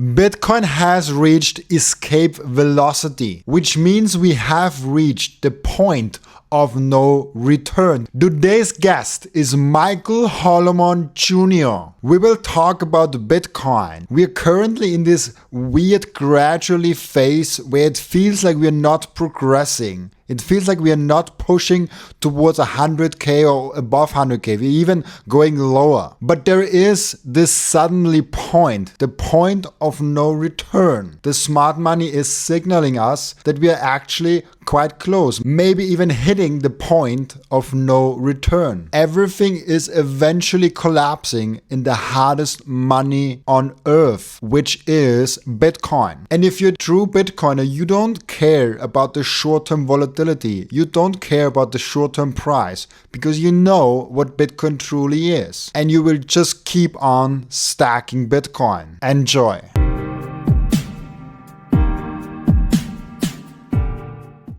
Bitcoin has reached escape velocity, which means we have reached the point of no return. Today's guest is Michael Hollomon Jr. We will talk about Bitcoin. We are currently in this weird gradually phase where it feels like we are not progressing. It feels like we are not pushing towards 100k or above 100k. We're even going lower. But there is this suddenly point, the point of no return. The smart money is signaling us that we are actually quite close, maybe even hitting the point of no return. Everything is eventually collapsing in the hardest money on earth, which is Bitcoin. And if you're a true Bitcoiner, you don't care about the short-term volatility. You don't care about the short-term price because you know what Bitcoin truly is. And you will just keep on stacking Bitcoin. Enjoy.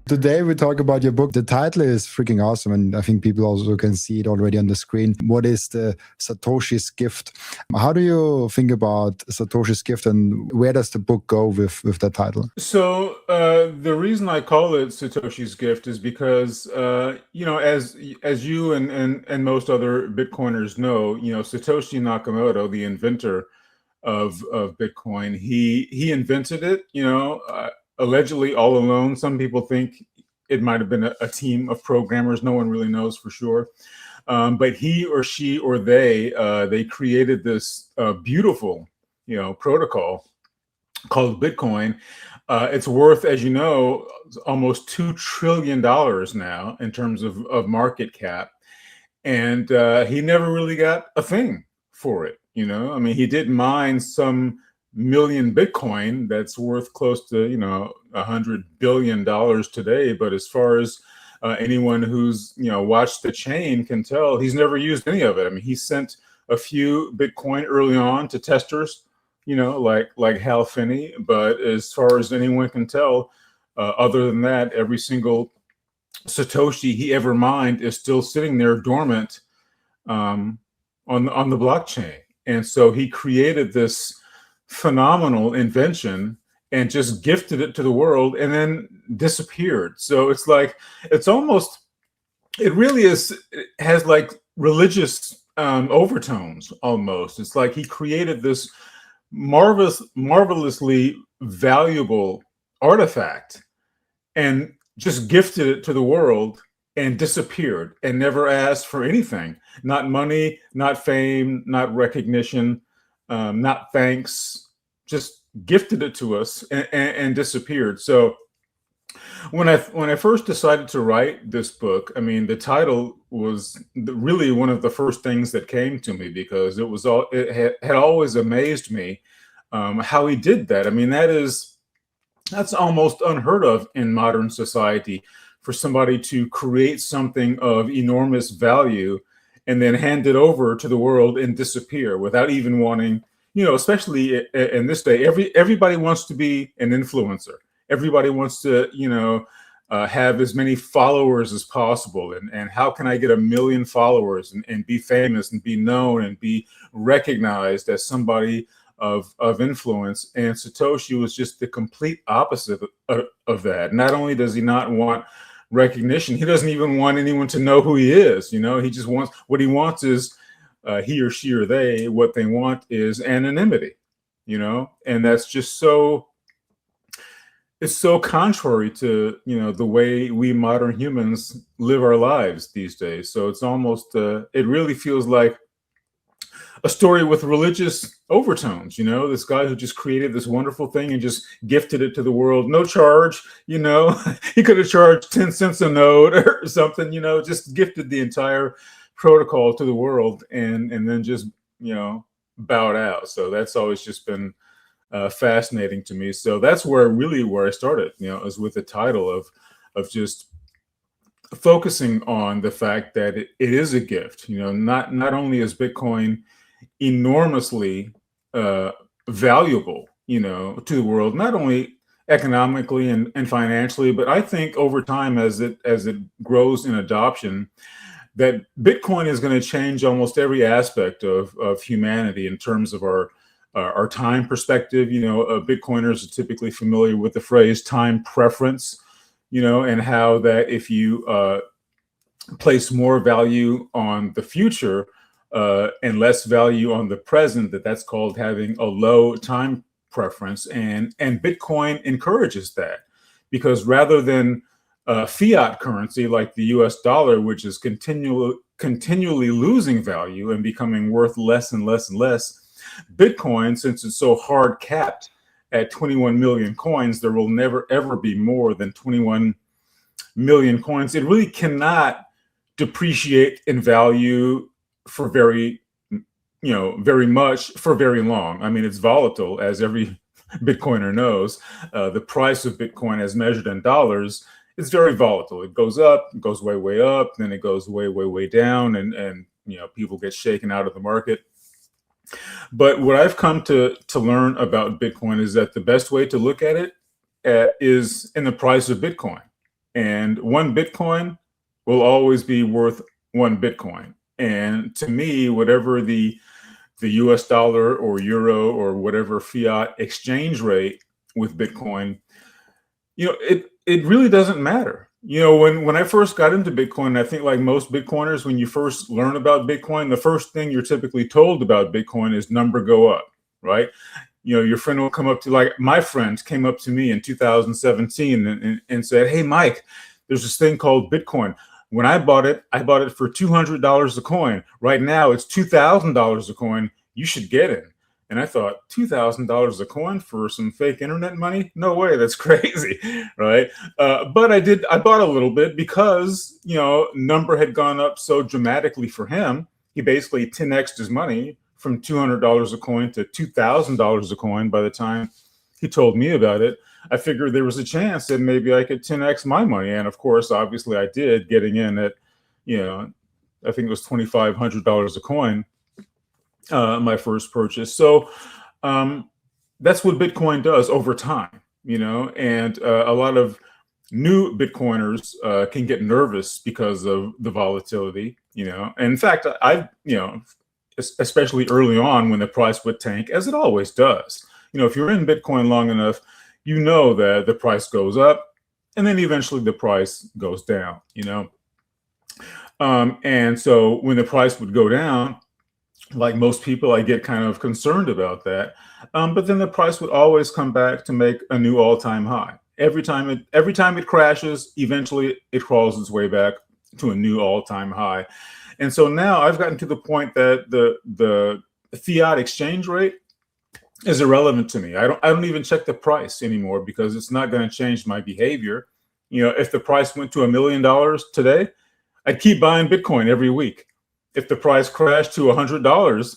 Today we talk about your book. The title is freaking awesome, and I think people also can see it already on the screen. What is the Satoshi's gift? How do you think about Satoshi's gift, and where does the book go with that title? So the reason I call it Satoshi's gift is because as you and most other Bitcoiners know, Satoshi Nakamoto, the inventor of Bitcoin, he invented it, allegedly all alone. Some people think it might have been a team of programmers. No one really knows for sure. But he or she or they created this beautiful, protocol called Bitcoin. It's worth, as you know, almost $2 trillion now in terms of market cap. And he never really got a thing for it. He did mine some million Bitcoin that's worth close to, $100 billion today. But as far as anyone who's, watched the chain can tell, he's never used any of it. He sent a few Bitcoin early on to testers, like Hal Finney. But as far as anyone can tell, other than that, every single Satoshi he ever mined is still sitting there dormant on the blockchain. And so he created this phenomenal invention and just gifted it to the world and then disappeared. So it's like, it has like religious overtones almost. It's like he created this marvelously valuable artifact and just gifted it to the world and disappeared and never asked for anything. Not money, not fame, not recognition, not thanks, just gifted it to us and disappeared. So when I first decided to write this book, the title was really one of the first things that came to me, because it had always amazed me how he did that. That's almost unheard of in modern society, for somebody to create something of enormous value and then hand it over to the world and disappear without even wanting, especially in this day, everybody wants to be an influencer. Everybody wants to, have as many followers as possible. And how can I get 1 million followers and be famous and be known and be recognized as somebody of influence? And Satoshi was just the complete opposite of that. Not only does he not want recognition, he doesn't even want anyone to know who he is. He just wants, what he wants is he or she or they, what they want is anonymity, and that's just it's so contrary to, the way we modern humans live our lives these days. So it's almost, it really feels like a story with religious overtones. This guy who just created this wonderful thing and just gifted it to the world, no charge. He could have charged 10 cents a node or something, just gifted the entire protocol to the world and then just, bowed out. So that's always just been fascinating to me. So that's where I started, is with the title of just focusing on the fact that it is a gift. Not only is Bitcoin enormously valuable, to the world, not only economically and financially, but I think over time, as it grows in adoption, that Bitcoin is going to change almost every aspect of humanity in terms of our our time perspective. Bitcoiners are typically familiar with the phrase time preference, and how that if you place more value on the future and less value on the present, that's called having a low time preference. And Bitcoin encourages that, because rather than fiat currency like the US dollar, which is continually losing value and becoming worth less and less and less, Bitcoin, since it's so hard capped at 21 million coins, there will never ever be more than 21 million coins. It really cannot depreciate in value for very much for very long. I mean, it's volatile, as every Bitcoiner knows. The price of Bitcoin, as measured in dollars, is very volatile. It goes up, it goes way, way up, then it goes way, way, way down, and people get shaken out of the market. But what I've come to learn about Bitcoin is that the best way to look at it is in the price of Bitcoin. And one Bitcoin will always be worth one Bitcoin. And to me, whatever the US dollar or euro or whatever fiat exchange rate with Bitcoin, it really doesn't matter. When I first got into Bitcoin, I think like most Bitcoiners, when you first learn about Bitcoin, the first thing you're typically told about Bitcoin is number go up, right? Your friend will come up to, like my friend came up to me in 2017 and said, "Hey, Mike, there's this thing called Bitcoin. When I bought it for $200 a coin. Right now it's $2,000 a coin. You should get in." And I thought, $2,000 a coin for some fake internet money? No way, that's crazy, right? But I bought a little bit because, number had gone up so dramatically for him. He basically 10x'd his money from $200 a coin to $2,000 a coin by the time he told me about it. I figured there was a chance that maybe I could 10x my money. And of course, obviously I did, getting in at, I think it was $2,500 a coin. My first purchase. So that's what Bitcoin does over time, and a lot of new Bitcoiners can get nervous because of the volatility, And in fact, especially early on when the price would tank, as it always does. If you're in Bitcoin long enough, that the price goes up and then eventually the price goes down, and so when the price would go down, like most people, I get kind of concerned about that. But then the price would always come back to make a new all-time high. Every time it crashes, eventually it crawls its way back to a new all-time high. And so now I've gotten to the point that the fiat exchange rate is irrelevant to me. I don't even check the price anymore, because it's not going to change my behavior. If the price went to $1 million today, I'd keep buying Bitcoin every week. If the price crashed to $100,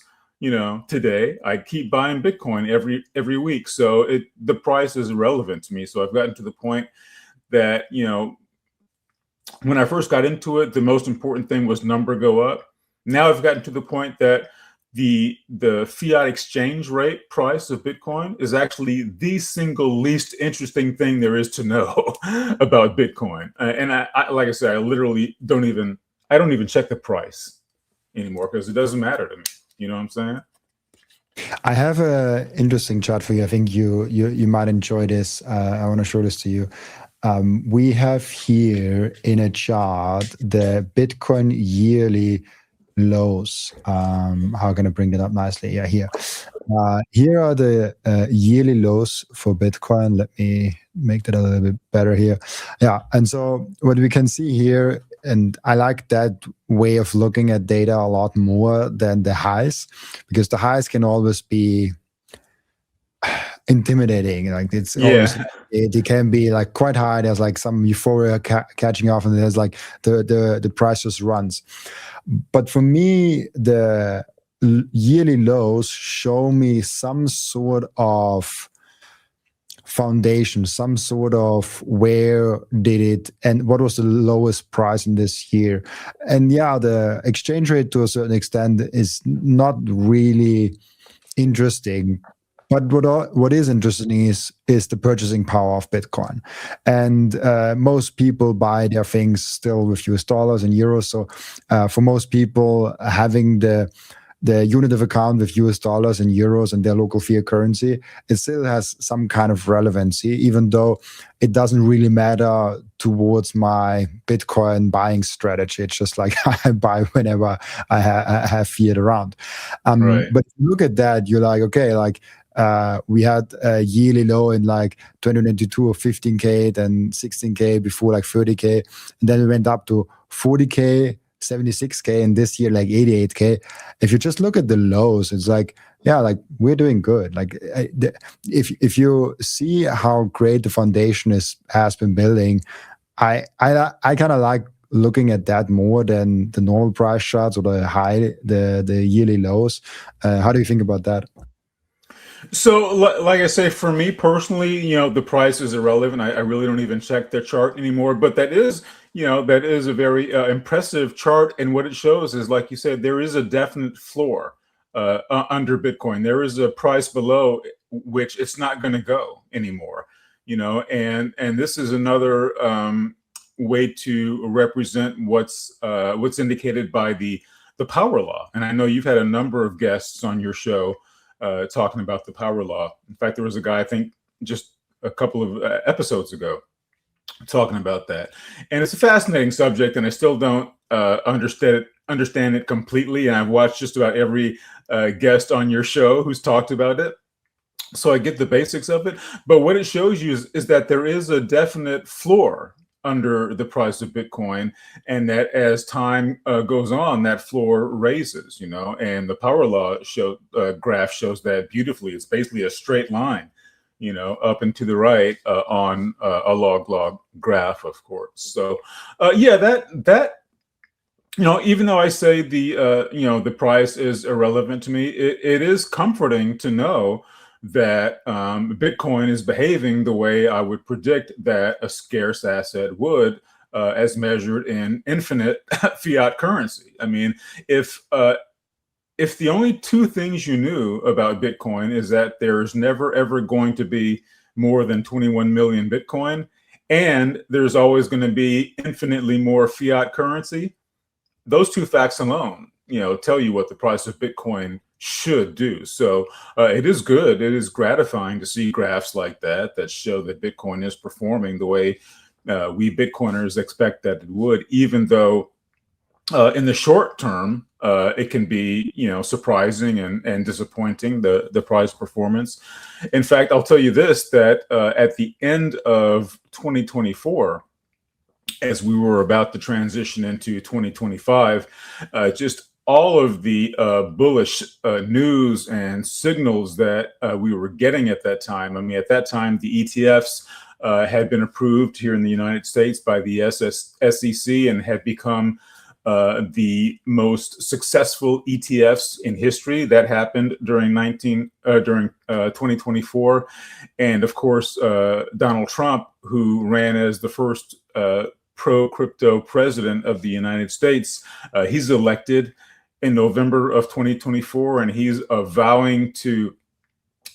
today, I'd keep buying Bitcoin every week. So the price is irrelevant to me. So I've gotten to the point that, when I first got into it, the most important thing was number go up. Now I've gotten to the point that the fiat exchange rate price of Bitcoin is actually the single least interesting thing there is to know about Bitcoin. And I like I said, I literally don't even check the price anymore, because it doesn't matter to me. You know what I'm saying? I have an interesting chart for you. I think you might enjoy this. I want to show this to you. We have here in a chart the Bitcoin yearly lows. How can I bring that up nicely? Yeah, here. Here are the yearly lows for Bitcoin. Let me make that a little bit better here. Yeah, and so what we can see here, and I like that way of looking at data a lot more than the highs, because the highs can always be intimidating. Like it's always, it can be like quite high. There's like some euphoria catching off, and there's like the price just runs. But for me, the yearly lows show me some sort of foundation, some sort of where did it and what was the lowest price in this year. And yeah, the exchange rate to a certain extent is not really interesting. But what is interesting is the purchasing power of Bitcoin. And most people buy their things still with US dollars and euros. So for most people, having the the unit of account with US dollars and euros and their local fiat currency, it still has some kind of relevancy, even though it doesn't really matter towards my Bitcoin buying strategy. It's just like I buy whenever I have fiat around. Right. But if you look at that, you're like, okay, like we had a yearly low in like 2022 of 15K, then 16K, before like 30K, and then it went up to 40K, 76K, and this year like 88K. If you just look at the lows, it's like, yeah, like we're doing good. Like if you see how great the foundation has been building, I kind of like looking at that more than the normal price charts or the yearly lows. How do you think about that? So, like I say, for me personally, the price is irrelevant. I really don't even check the chart anymore. But that is, that is a very impressive chart. And what it shows is, like you said, there is a definite floor under Bitcoin. There is a price below which it's not going to go anymore. And this is another way to represent what's indicated by the power law. And I know you've had a number of guests on your show talking about the power law. In fact, there was a guy, I think, just a couple of episodes ago talking about that. And it's a fascinating subject, and I still don't understand it completely. And I've watched just about every guest on your show who's talked about it. So I get the basics of it. But what it shows you is that there is a definite floor under the price of Bitcoin, and that as time goes on, that floor raises, and the power law graph shows that beautifully. It's basically a straight line, up and to the right on a log graph, of course. So yeah, that even though I say the price is irrelevant to me, it is comforting to know that Bitcoin is behaving the way I would predict that a scarce asset would, as measured in infinite fiat currency. I mean, if the only two things you knew about Bitcoin is that there's never ever going to be more than 21 million Bitcoin, and there's always going to be infinitely more fiat currency, those two facts alone, tell you what the price of Bitcoin should do. So it is good. It is gratifying to see graphs like that show that Bitcoin is performing the way we Bitcoiners expect that it would, even though in the short term it can be surprising and disappointing, the price performance. In fact, I'll tell you this, that at the end of 2024, as we were about to transition into 2025, just all of the bullish news and signals that we were getting at that time. I mean, at that time, the ETFs had been approved here in the United States by the SEC and had become the most successful ETFs in history. That happened during 2024. And of course, Donald Trump, who ran as the first pro-crypto president of the United States, he's elected in November of 2024, and he's vowing to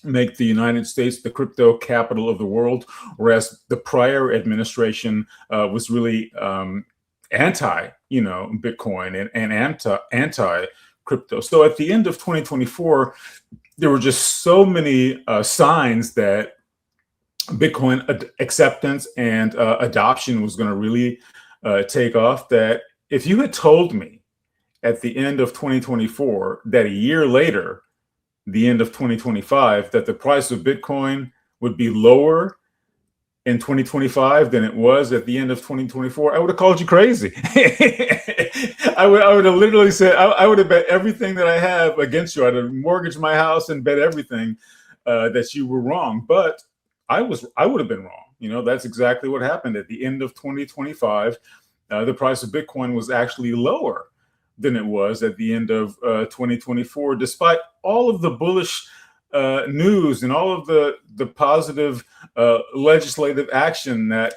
make the United States the crypto capital of the world, whereas the prior administration was really anti, Bitcoin and anti crypto. So at the end of 2024, there were just so many signs that Bitcoin acceptance and adoption was going to really take off, that if you had told me at the end of 2024 that a year later, the end of 2025, that the price of Bitcoin would be lower in 2025 than it was at the end of 2024, I would have called you crazy. I would have literally said, I would have bet everything that I have against you. I'd have mortgaged my house and bet everything that you were wrong. But I would have been wrong. That's exactly what happened. At the end of 2025, the price of Bitcoin was actually lower than it was at the end of 2024, despite all of the bullish news and all of the positive legislative action that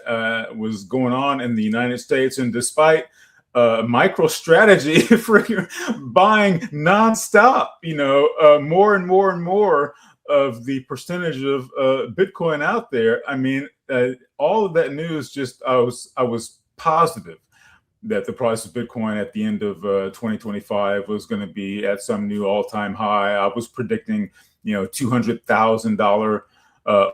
was going on in the United States, and despite MicroStrategy freaking buying nonstop, more and more and more of the percentage of Bitcoin out there. I mean, all of that news, just I was positive that the price of Bitcoin at the end of 2025 was going to be at some new all-time high. I was predicting, $200,000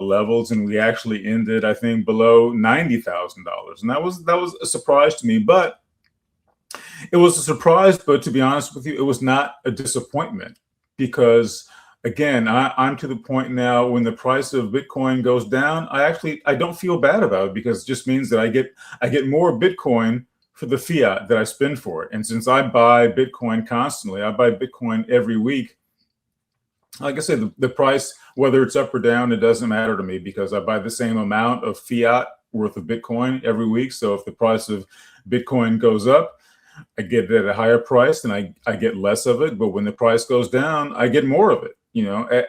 levels, and we actually ended, I think, below $90,000, and that was a surprise to me. But it was a surprise, but to be honest with you, it was not a disappointment, because again, I'm to the point now when the price of Bitcoin goes down, I don't feel bad about it, because it just means that I get more Bitcoin for the fiat that I spend for it. And since I buy Bitcoin constantly, I buy Bitcoin every week. Like I said, the price, whether it's up or down, it doesn't matter to me, because I buy the same amount of fiat worth of Bitcoin every week. So if the price of Bitcoin goes up, I get it at a higher price, and I get less of it. But when the price goes down, I get more of it,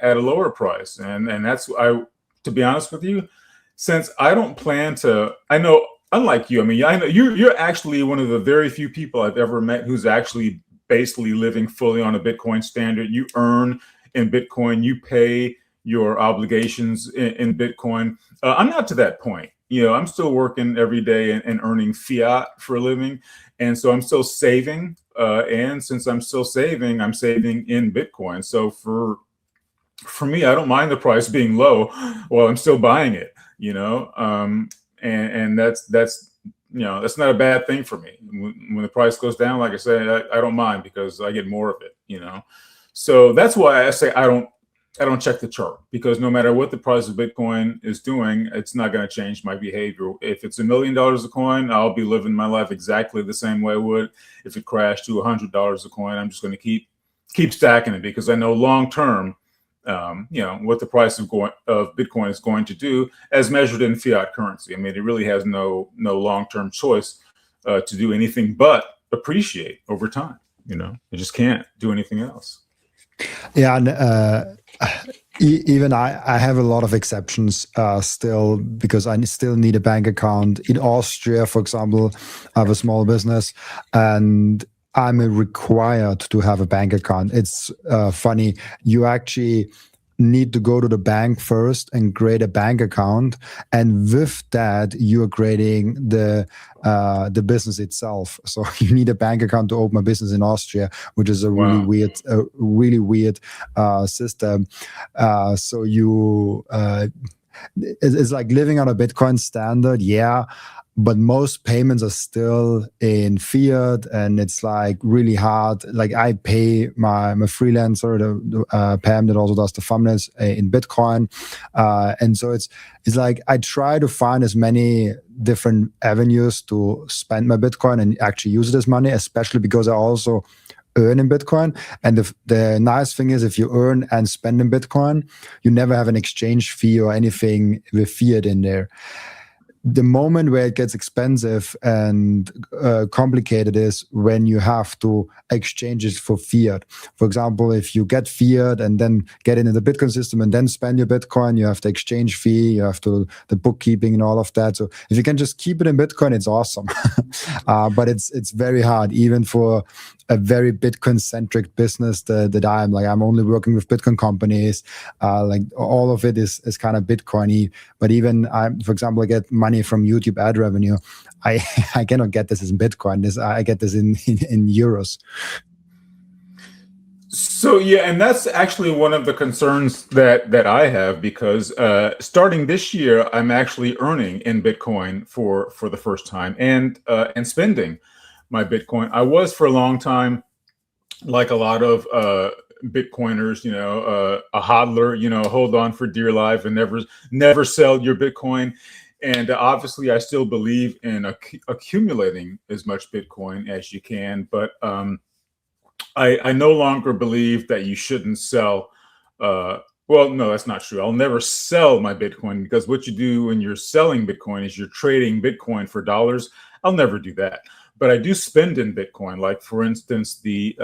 at a lower price. And that's, to be honest with you, since I don't plan to, I know, unlike you, I know you're actually one of the very few people I've ever met who's actually basically living fully on a Bitcoin standard. You earn in Bitcoin, you pay your obligations in Bitcoin. I'm not to that point. I'm still working every day and earning fiat for a living. And so I'm still saving. And since I'm still saving, I'm saving in Bitcoin. So for me, I don't mind the price being low while I'm still buying it, and that's not a bad thing for me. When the price goes down, like I say, I don't mind, because I get more of it, So that's why I say I don't check the chart, because no matter what the price of Bitcoin is doing, it's not going to change my behavior. If it's $1 million a coin, I'll be living my life exactly the same way I would if it crashed to $100 a coin. I'm just going to keep stacking it, because I know long term, what the price of Bitcoin is going to do as measured in fiat currency. It really has no long-term choice to do anything but appreciate over time. It just can't do anything else. Yeah, and even I have a lot of exceptions still, because I still need a bank account. In Austria, for example, I have a small business, and I'm required to have a bank account. It's funny. You actually need to go to the bank first and create a bank account, and with that, you are creating the business itself. So you need a bank account to open a business in Austria, which is a really weird system. So you it's like living on a Bitcoin standard, yeah. But most payments are still in fiat, and it's like really hard. Like I pay my freelancer, the Pam that also does the thumbnails, in Bitcoin, and so it's like I try to find as many different avenues to spend my Bitcoin and actually use it as money, especially because I also earn in Bitcoin. And the nice thing is, if you earn and spend in Bitcoin, you never have an exchange fee or anything with fiat in there. The moment where it gets expensive and complicated is when you have to exchange it for fiat. For example, if you get fiat and then get it in the Bitcoin system and then spend your Bitcoin, you have the exchange fee, you have to the bookkeeping and all of that. So if you can just keep it in Bitcoin, it's awesome. But it's very hard, even for a very Bitcoin-centric business that I'm only working with Bitcoin companies. Like all of it is kind of Bitcoin-y. But even for example, I get money from YouTube ad revenue. I cannot get this in Bitcoin. I get this in euros. So yeah, and that's actually one of the concerns that I have, because starting this year, I'm actually earning in Bitcoin for the first time, and spending my Bitcoin. I was for a long time, like a lot of Bitcoiners, a hodler, hold on for dear life and never sell your Bitcoin. And obviously, I still believe in accumulating as much Bitcoin as you can, but I no longer believe that you shouldn't sell. Well, no, that's not true. I'll never sell my Bitcoin, because what you do when you're selling Bitcoin is you're trading Bitcoin for dollars. I'll never do that. But I do spend in Bitcoin. Like, for instance, the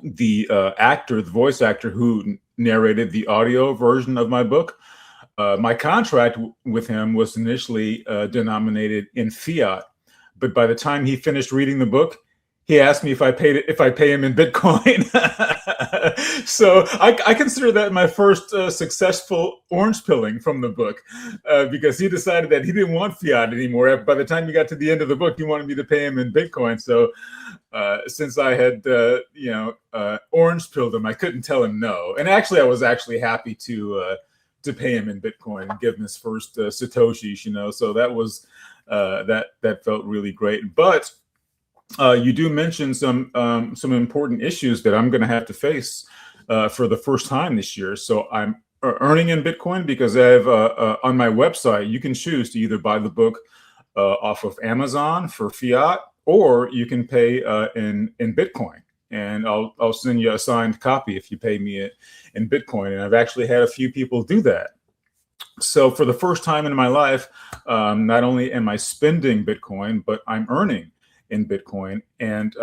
voice actor who narrated the audio version of my book, my contract with him was initially denominated in fiat. But by the time he finished reading the book, he asked me if I pay him in Bitcoin. So I consider that my first successful orange pilling from the book, because he decided that he didn't want fiat anymore. By the time he got to the end of the book, he wanted me to pay him in Bitcoin. So since I had orange pilled him, I couldn't tell him no. And actually, I was actually happy to pay him in Bitcoin and give him his first satoshis. So that was that felt really great. But you do mention some important issues that I'm going to have to face for the first time this year. So I'm earning in Bitcoin because I have on my website, you can choose to either buy the book off of Amazon for fiat, or you can pay in Bitcoin. And I'll send you a signed copy if you pay me in Bitcoin. And I've actually had a few people do that. So for the first time in my life, not only am I spending Bitcoin, but I'm earning in Bitcoin. And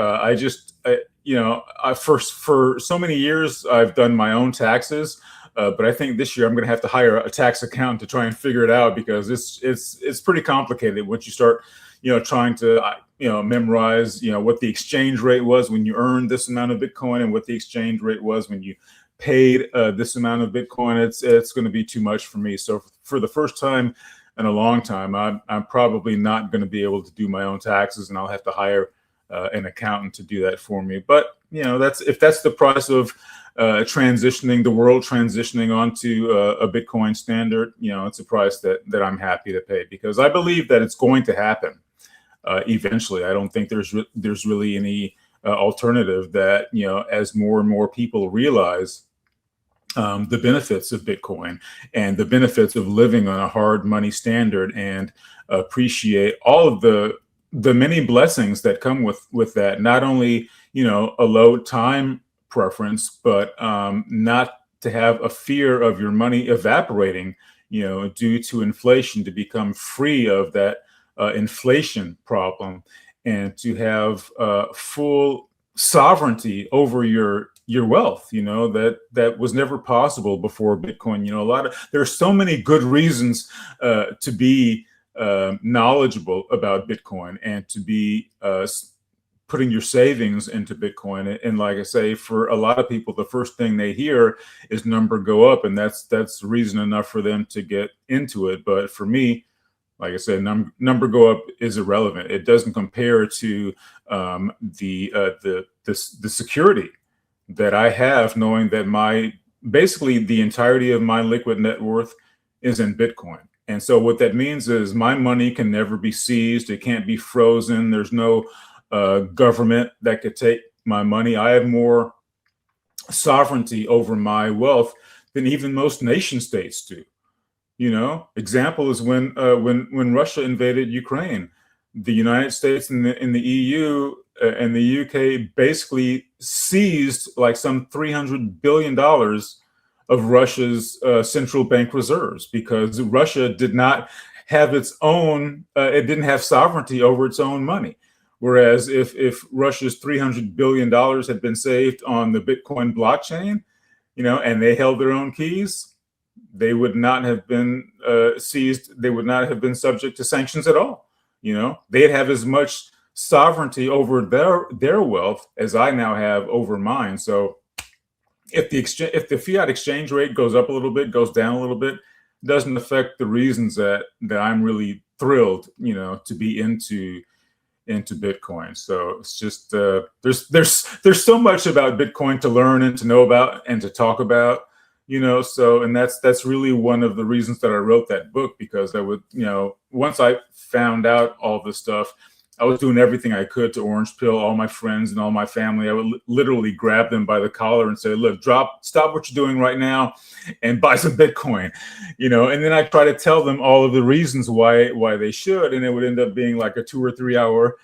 for so many years, I've done my own taxes. But I think this year I'm going to have to hire a tax accountant to try and figure it out, because it's pretty complicated once you start, trying to, memorize, what the exchange rate was when you earned this amount of Bitcoin and what the exchange rate was when you paid this amount of Bitcoin. It's going to be too much for me. So for the first time in a long time, I'm probably not going to be able to do my own taxes, and I'll have to hire an accountant to do that for me. But if that's the price of transitioning the world, transitioning onto a Bitcoin standard, it's a price that I'm happy to pay, because I believe that it's going to happen eventually. I don't think there's really any alternative. That as more and more people realize the benefits of Bitcoin and the benefits of living on a hard money standard, and appreciate all of the many blessings that come with that. Not only a low time preference, but not to have a fear of your money evaporating, due to inflation, to become free of that inflation problem, and to have full sovereignty over your wealth, that was never possible before Bitcoin. There are so many good reasons to be knowledgeable about Bitcoin, and to be putting your savings into Bitcoin. And like I say, for a lot of people, the first thing they hear is number go up, and that's reason enough for them to get into it. But for me, like I said, number go up is irrelevant. It doesn't compare to the security that I have, knowing that basically the entirety of my liquid net worth is in Bitcoin. And so what that means is my money can never be seized. It can't be frozen. There's no government that could take my money. I have more sovereignty over my wealth than even most nation states do. Example is when Russia invaded Ukraine, the United States and the EU and the UK basically seized like some $300 billion of Russia's central bank reserves, because Russia did not have its own, it didn't have sovereignty over its own money. Whereas if Russia's $300 billion had been saved on the Bitcoin blockchain, and they held their own keys, they would not have been seized. They would not have been subject to sanctions at all. They'd have as much sovereignty over their wealth as I now have over mine. So if the fiat exchange rate goes up a little bit, goes down a little bit, doesn't affect the reasons that I'm really thrilled, to be into Bitcoin. So it's just there's so much about Bitcoin to learn and to know about and to talk about. So, and that's really one of the reasons that I wrote that book, because I would, once I found out all this stuff, I was doing everything I could to orange pill all my friends and all my family. I would literally grab them by the collar and say, look, stop what you're doing right now and buy some Bitcoin, and then I try to tell them all of the reasons why they should. And it would end up being like a 2 or 3 hour,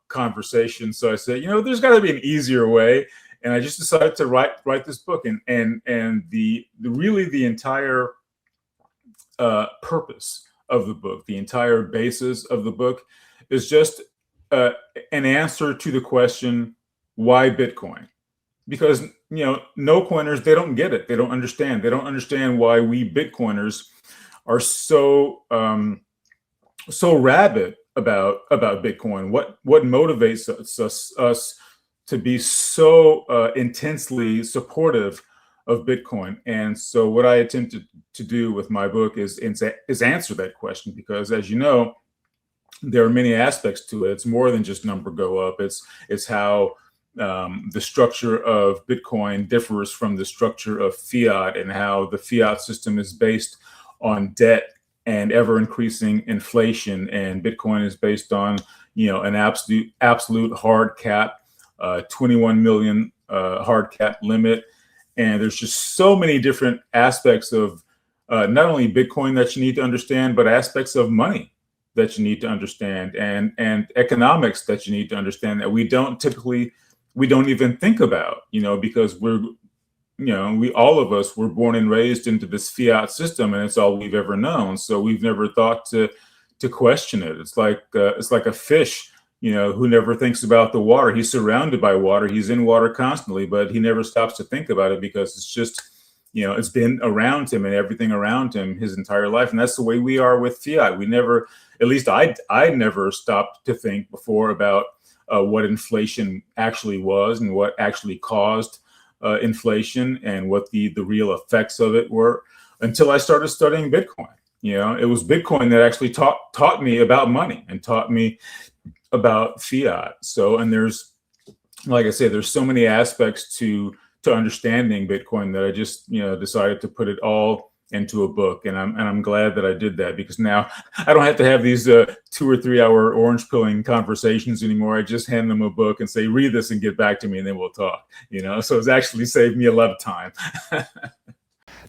conversation. So I said, there's got to be an easier way. And I just decided to write this book, and the entire purpose of the book, the entire basis of the book, is just an answer to the question, why Bitcoin? Because no coiners, they don't get it, they don't understand. They don't understand why we Bitcoiners are so rabid about Bitcoin? What motivates us to be so intensely supportive of Bitcoin? And so what I attempted to do with my book is answer that question, because as you know, there are many aspects to it. It's more than just number go up. It's how the structure of Bitcoin differs from the structure of fiat, and how the fiat system is based on debt and ever increasing inflation, and Bitcoin is based on an absolute hard cap, 21 million hard cap limit. And there's just so many different aspects of not only Bitcoin that you need to understand, but aspects of money that you need to understand, and economics that you need to understand, that we don't even think about, because all of us were born and raised into this fiat system, and it's all we've ever known. So we've never thought to question it. It's like a fish, who never thinks about the water. He's surrounded by water. He's in water constantly, but he never stops to think about it, because it's just, it's been around him and everything around him his entire life. And that's the way we are with fiat. We never, at least I never stopped to think before about what inflation actually was, and what actually caused inflation, and what the real effects of it were, until I started studying Bitcoin. It was Bitcoin that actually taught me about money and taught me about fiat. So, and there's, like I say, there's so many aspects to understanding Bitcoin that I just decided to put it all into a book, and I'm glad that I did that, because now I don't have to have these 2 or 3 hour orange pilling conversations anymore. I just hand them a book and say, read this and get back to me, and then we'll talk. So it's actually saved me a lot of time.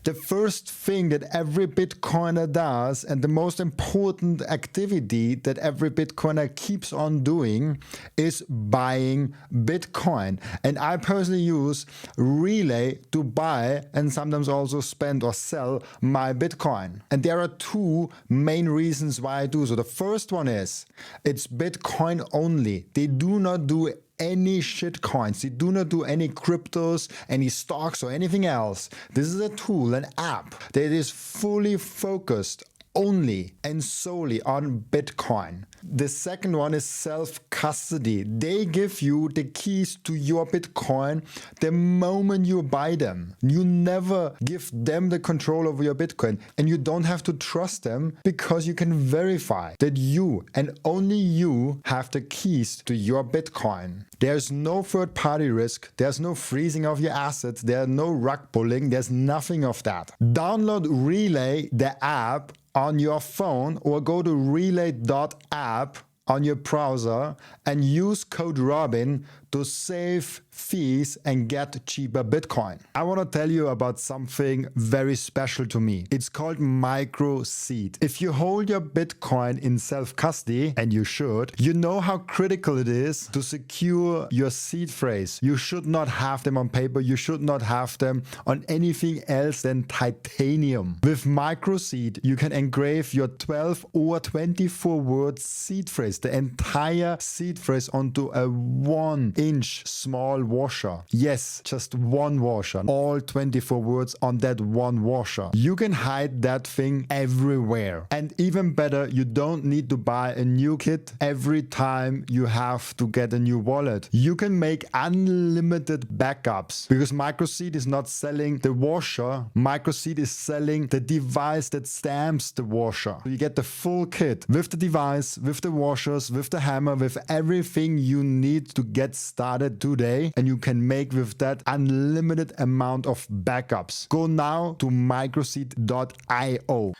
The first thing that every Bitcoiner does, and the most important activity that every Bitcoiner keeps on doing, is buying Bitcoin. And I personally use Relai to buy and sometimes also spend or sell my Bitcoin. And there are two main reasons why I do so. The first one is it's Bitcoin only. They do not do any shit coins. They do not do any cryptos, any stocks, or anything else. This is a tool, an app that is fully focused only and solely on Bitcoin. The second one is self-custody. They give you the keys to your Bitcoin the moment you buy them. You never give them the control over your Bitcoin, and you don't have to trust them, because you can verify that you and only you have the keys to your Bitcoin. There's no third-party risk. There's no freezing of your assets. There's no rug pulling. There's nothing of that. Download Relai, the app, on your phone, or go to relay.app on your browser and use code Robin to save fees and get cheaper Bitcoin. I want to tell you about something very special to me. It's called Microseed. If you hold your Bitcoin in self-custody, and you should, you know how critical it is to secure your seed phrase. You should not have them on paper. You should not have them on anything else than titanium. With Microseed, you can engrave your 12 or 24 word seed phrase, the entire seed phrase, onto a 1-inch small washer. Yes, just one washer. All 24 words on that one washer. You can hide that thing everywhere. And even better, you don't need to buy a new kit every time you have to get a new wallet. You can make unlimited backups, because Microseed is not selling the washer. Microseed is selling the device that stamps the washer. So you get the full kit with the device, with the washers, with the hammer, with everything you need to get started today, and you can make with that unlimited amount of backups. Go now to microseed.io.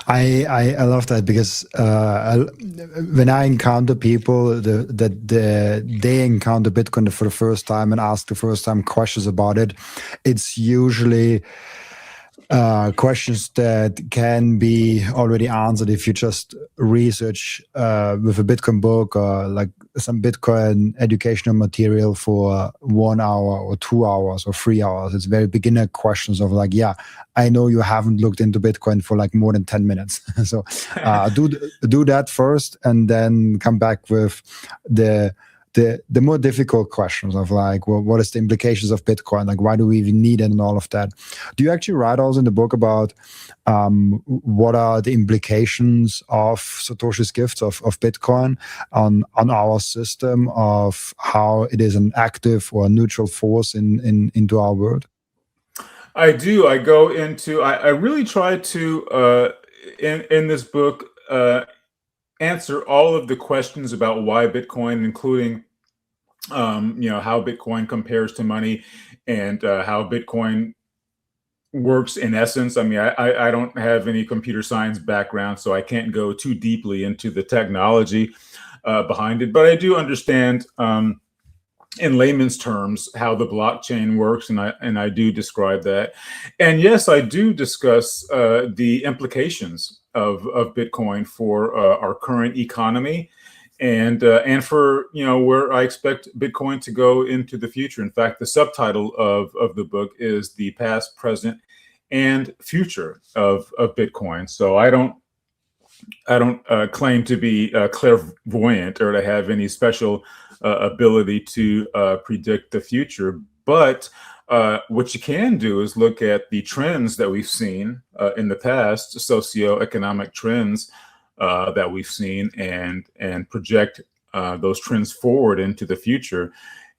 I love that, because when I encounter people that they encounter Bitcoin for the first time and ask the first time questions about it, it's usually questions that can be already answered if you just research with a Bitcoin book, or like some Bitcoin educational material for 1 hour or 2 hours or 3 hours. It's very beginner questions of like, yeah, I know you haven't looked into Bitcoin for like more than 10 minutes. So do that first, and then come back with the the more difficult questions of like, well, what is the implications of Bitcoin? Like, why do we even need it and all of that? Do you actually write also in the book about what are the implications of Satoshi's gifts of Bitcoin on our system, of how it is an active or neutral force into our world? I do. I go into. I really try to in this book answer all of the questions about why Bitcoin, including how Bitcoin compares to money, and how Bitcoin works in essence. I mean, I don't have any computer science background, so I can't go too deeply into the technology behind it, but I do understand in layman's terms how the blockchain works, and I do describe that. And yes, I do discuss the implications of Bitcoin for our current economy, and for where I expect Bitcoin to go into the future. In fact, the subtitle of the book is The Past, Present, and Future of Bitcoin. So I don't claim to be clairvoyant or to have any special ability to predict the future. But what you can do is look at the trends that we've seen in the past, socioeconomic trends that we've seen, and project those trends forward into the future.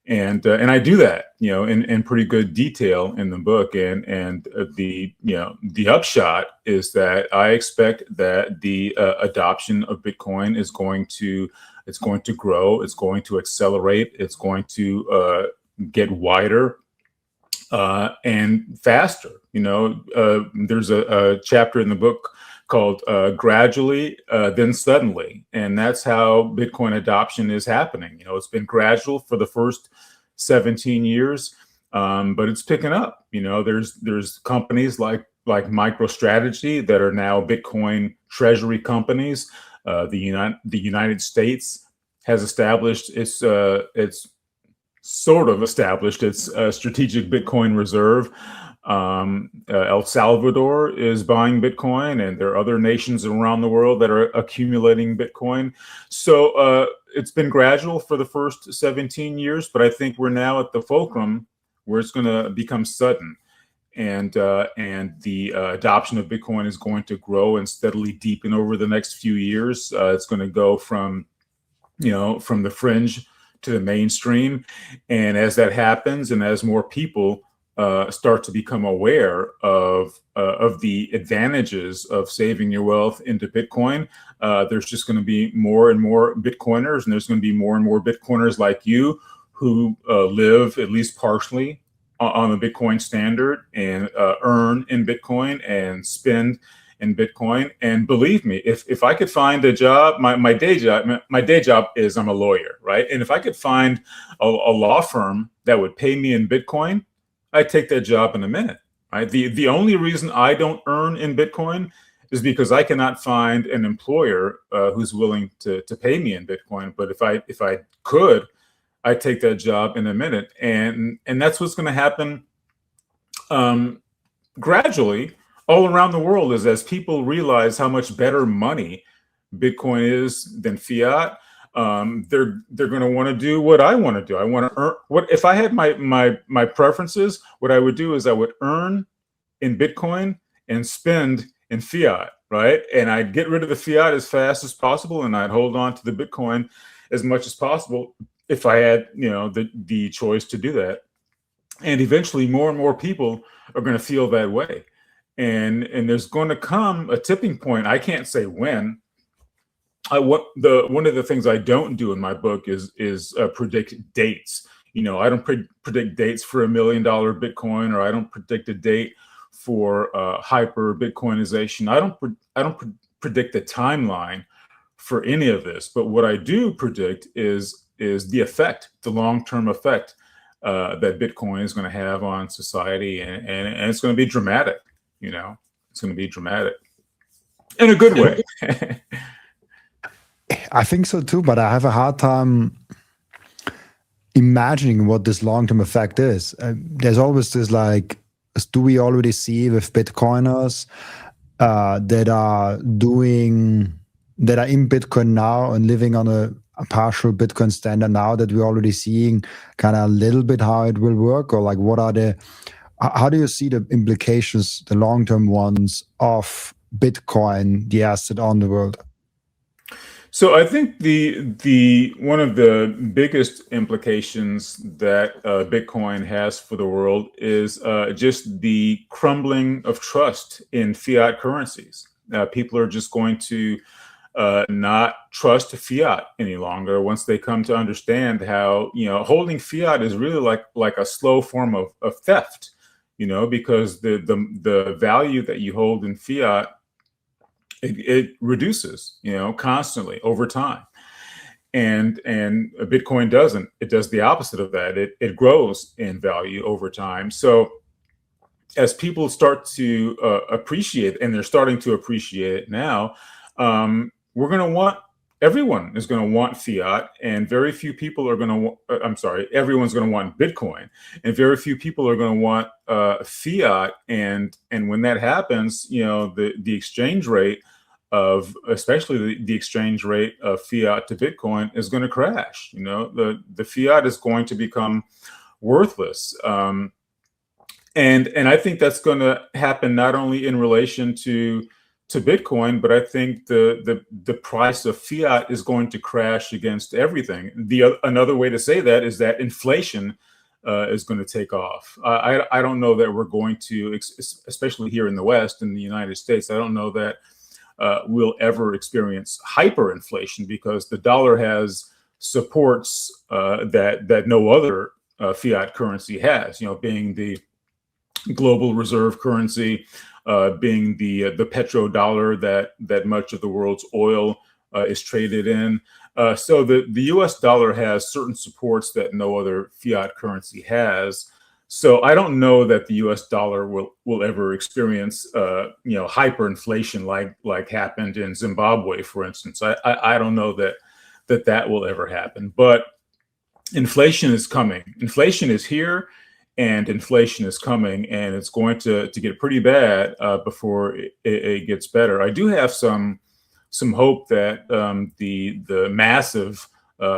And I do that, in pretty good detail in the book. And the upshot is that I expect that the adoption of Bitcoin is going to grow, it's going to accelerate, it's going to get wider and faster. There's a chapter in the book called Gradually, Then Suddenly. And that's how Bitcoin adoption is happening. It's been gradual for the first 17 years, but it's picking up. There's companies like MicroStrategy that are now Bitcoin treasury companies. The United States has established its strategic Bitcoin reserve. El Salvador is buying Bitcoin, and there are other nations around the world that are accumulating Bitcoin. So it's been gradual for the first 17 years, but I think we're now at the fulcrum where it's going to become sudden, and the adoption of Bitcoin is going to grow and steadily deepen over the next few years. It's going to go from the fringe to the mainstream, and as that happens, and as more people start to become aware of the advantages of saving your wealth into Bitcoin, there's just going to be more and more Bitcoiners, and there's going to be more and more Bitcoiners like you who live at least partially on the Bitcoin standard, and earn in Bitcoin and spend in Bitcoin. And believe me, if I could find a job, my day job is I'm a lawyer, right? And if I could find a law firm that would pay me in Bitcoin, I'd take that job in a minute, right? The only reason I don't earn in Bitcoin is because I cannot find an employer who's willing to pay me in Bitcoin. But if I could, I'd take that job in a minute. And that's what's going to happen gradually all around the world, is as people realize how much better money Bitcoin is than fiat. They're going to want to do what I want to do. I want to earn what if I had my preferences. What I would do is I would earn in Bitcoin and spend in fiat, right? And I'd get rid of the fiat as fast as possible, and I'd hold on to the Bitcoin as much as possible if I had the choice to do that. And eventually, more and more people are going to feel that way, and there's going to come a tipping point. I can't say when. One of the things I don't do in my book is predict dates. I don't predict dates for $1 million Bitcoin, or I don't predict a date for hyper Bitcoinization. I don't predict the timeline for any of this. But what I do predict is the effect, the long-term effect that Bitcoin is going to have on society, and it's going to be dramatic. It's going to be dramatic in a good way. I think so too, but I have a hard time imagining what this long-term effect is. There's always this do we already see with Bitcoiners that are in Bitcoin now and living on a partial Bitcoin standard now that we're already seeing kind of a little bit how it will work? Or like, what are how do you see the implications, the long-term ones of Bitcoin, the asset on the world? So I think the one of the biggest implications that Bitcoin has for the world is just the crumbling of trust in fiat currencies. People are just going to not trust fiat any longer once they come to understand how, holding fiat is really like a slow form of theft, because the value that you hold in fiat, it reduces, constantly over time. And Bitcoin doesn't. It does the opposite of that. It grows in value over time. So as people start to appreciate, and they're starting to appreciate it now, everyone is going to want fiat, and very few people are going to, everyone's going to want Bitcoin, and very few people are going to want fiat. And when that happens, the exchange rate especially the exchange rate of fiat to Bitcoin is going to crash. The fiat is going to become worthless. And I think that's going to happen not only in relation to Bitcoin, but I think the price of fiat is going to crash against everything. Another way to say that is that inflation is going to take off. I don't know that we're going to, especially here in the West, in the United States, I don't know that we'll ever experience hyperinflation, because the dollar has supports that no other fiat currency has. Being the global reserve currency, being the petrodollar that much of the world's oil is traded in. So the U.S. dollar has certain supports that no other fiat currency has. So I don't know that the U.S. dollar will ever experience hyperinflation like happened in Zimbabwe, for instance. I don't know that will ever happen. But inflation is coming. Inflation is here, and inflation is coming, and it's going to get pretty bad before it gets better. I do have some hope that the massive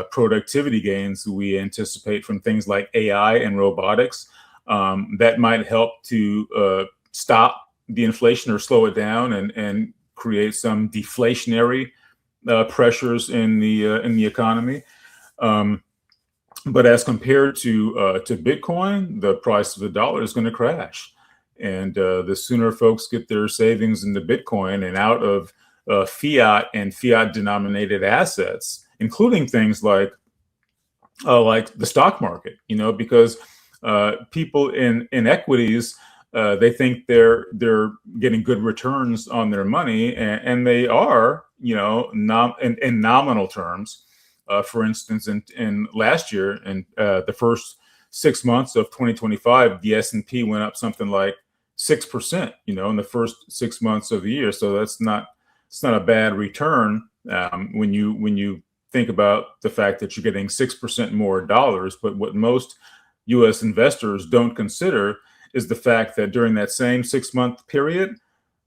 productivity gains we anticipate from things like AI and robotics, that might help to stop the inflation or slow it down, and create some deflationary pressures in the economy. But as compared to Bitcoin, the price of the dollar is going to crash, and the sooner folks get their savings into Bitcoin and out of fiat and fiat-denominated assets, including things like the stock market, because people in equities, they think they're getting good returns on their money, and they are, in nominal terms. For instance, in last year, in the first 6 months of 2025, the S&P went up something like 6%, in the first 6 months of the year. So it's not a bad return when you think about the fact that you're getting 6% more dollars. But what most U.S. investors don't consider is the fact that during that same 6-month period,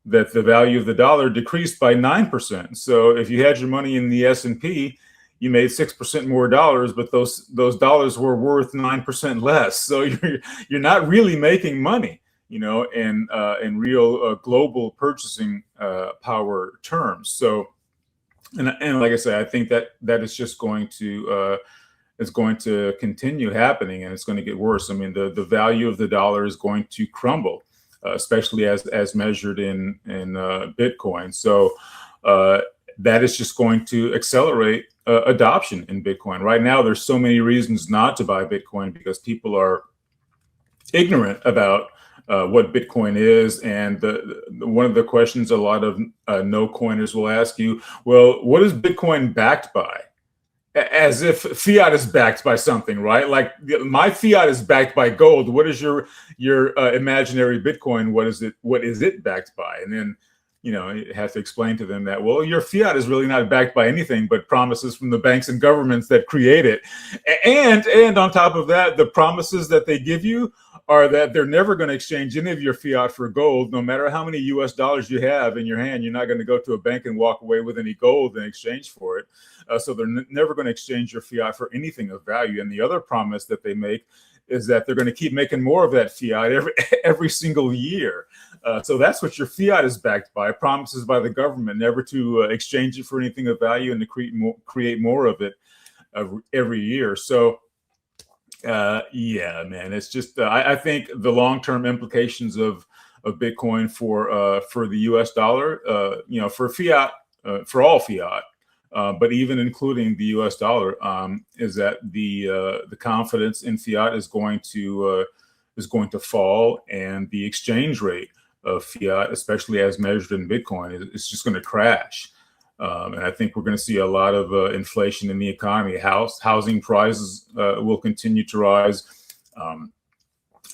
that the value of the dollar decreased by 9%. So if you had your money in the S&P, you made 6% more dollars, but those dollars were worth 9% less. So you're not really making money, in real global purchasing power terms. So, and like I said, I think that is just going to continue happening, and it's going to get worse. I mean, the value of the dollar is going to crumble, especially as measured in Bitcoin. So that is just going to accelerate adoption in Bitcoin. Right now, there's so many reasons not to buy Bitcoin, because people are ignorant about what Bitcoin is. And one of the questions a lot of no coiners will ask you, well, what is Bitcoin backed by? As if fiat is backed by something, right? Like my fiat is backed by gold. What is your imaginary Bitcoin? What is it backed by? And then, you have to explain to them that, well, your fiat is really not backed by anything but promises from the banks and governments that create it. And on top of that, the promises that they give you are that they're never going to exchange any of your fiat for gold. No matter how many US dollars you have in your hand, you're not going to go to a bank and walk away with any gold in exchange for it. So they're never going to exchange your fiat for anything of value. And the other promise that they make is that they're going to keep making more of that fiat every single year. So that's what your fiat is backed by, promises by the government never to exchange it for anything of value and to create more of it every year. So yeah, man, it's just I think the long-term implications of Bitcoin for the US dollar, for fiat, for all fiat, but even including the US dollar, is that the confidence in fiat is going to fall, and the exchange rate of fiat, especially as measured in Bitcoin, is just going to crash. And I think we're going to see a lot of inflation in the economy. Housing prices will continue to rise.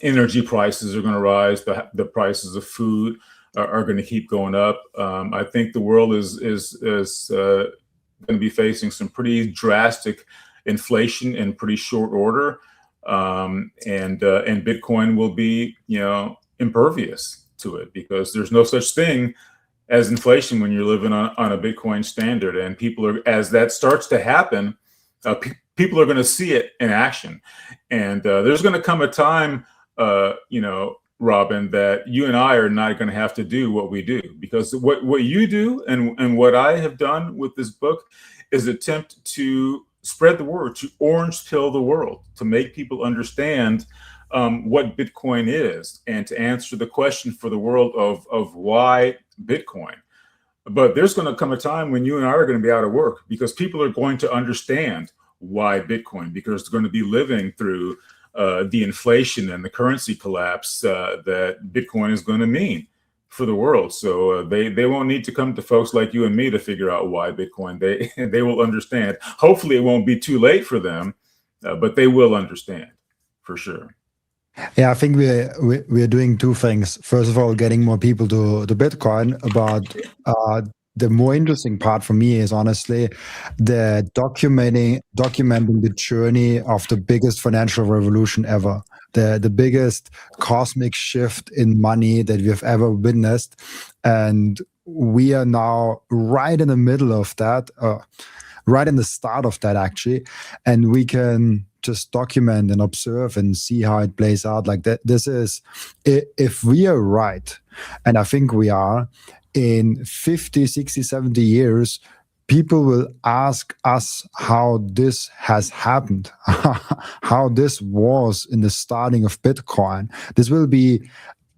Energy prices are going to rise. The prices of food are going to keep going up. I think the world is going to be facing some pretty drastic inflation in pretty short order, and Bitcoin will be, impervious to it, because there's no such thing as inflation when you're living on a Bitcoin standard. And as that starts to happen, people are going to see it in action. And there's going to come a time, Robin, that you and I are not going to have to do what we do, because what you do and what I have done with this book is attempt to spread the word, to orange pill the world, to make people understand what Bitcoin is, and to answer the question for the world of why Bitcoin. But there's going to come a time when you and I are going to be out of work, because people are going to understand why Bitcoin, because they're going to be living through the inflation and the currency collapse that Bitcoin is going to mean for the world. So they won't need to come to folks like you and me to figure out why Bitcoin. They will understand. Hopefully it won't be too late for them, but they will understand for sure. Yeah, I think we're doing two things. First of all, getting more people to Bitcoin. But the more interesting part for me is honestly the documenting the journey of the biggest financial revolution ever, the biggest cosmic shift in money that we have ever witnessed, and we are now right in the middle of that, right in the start of that actually, and we can just document and observe and see how it plays out. Like that, this is, if we are right, and I think we are, in 50, 60, 70 years, people will ask us how this has happened, how this was in the starting of Bitcoin. This will be,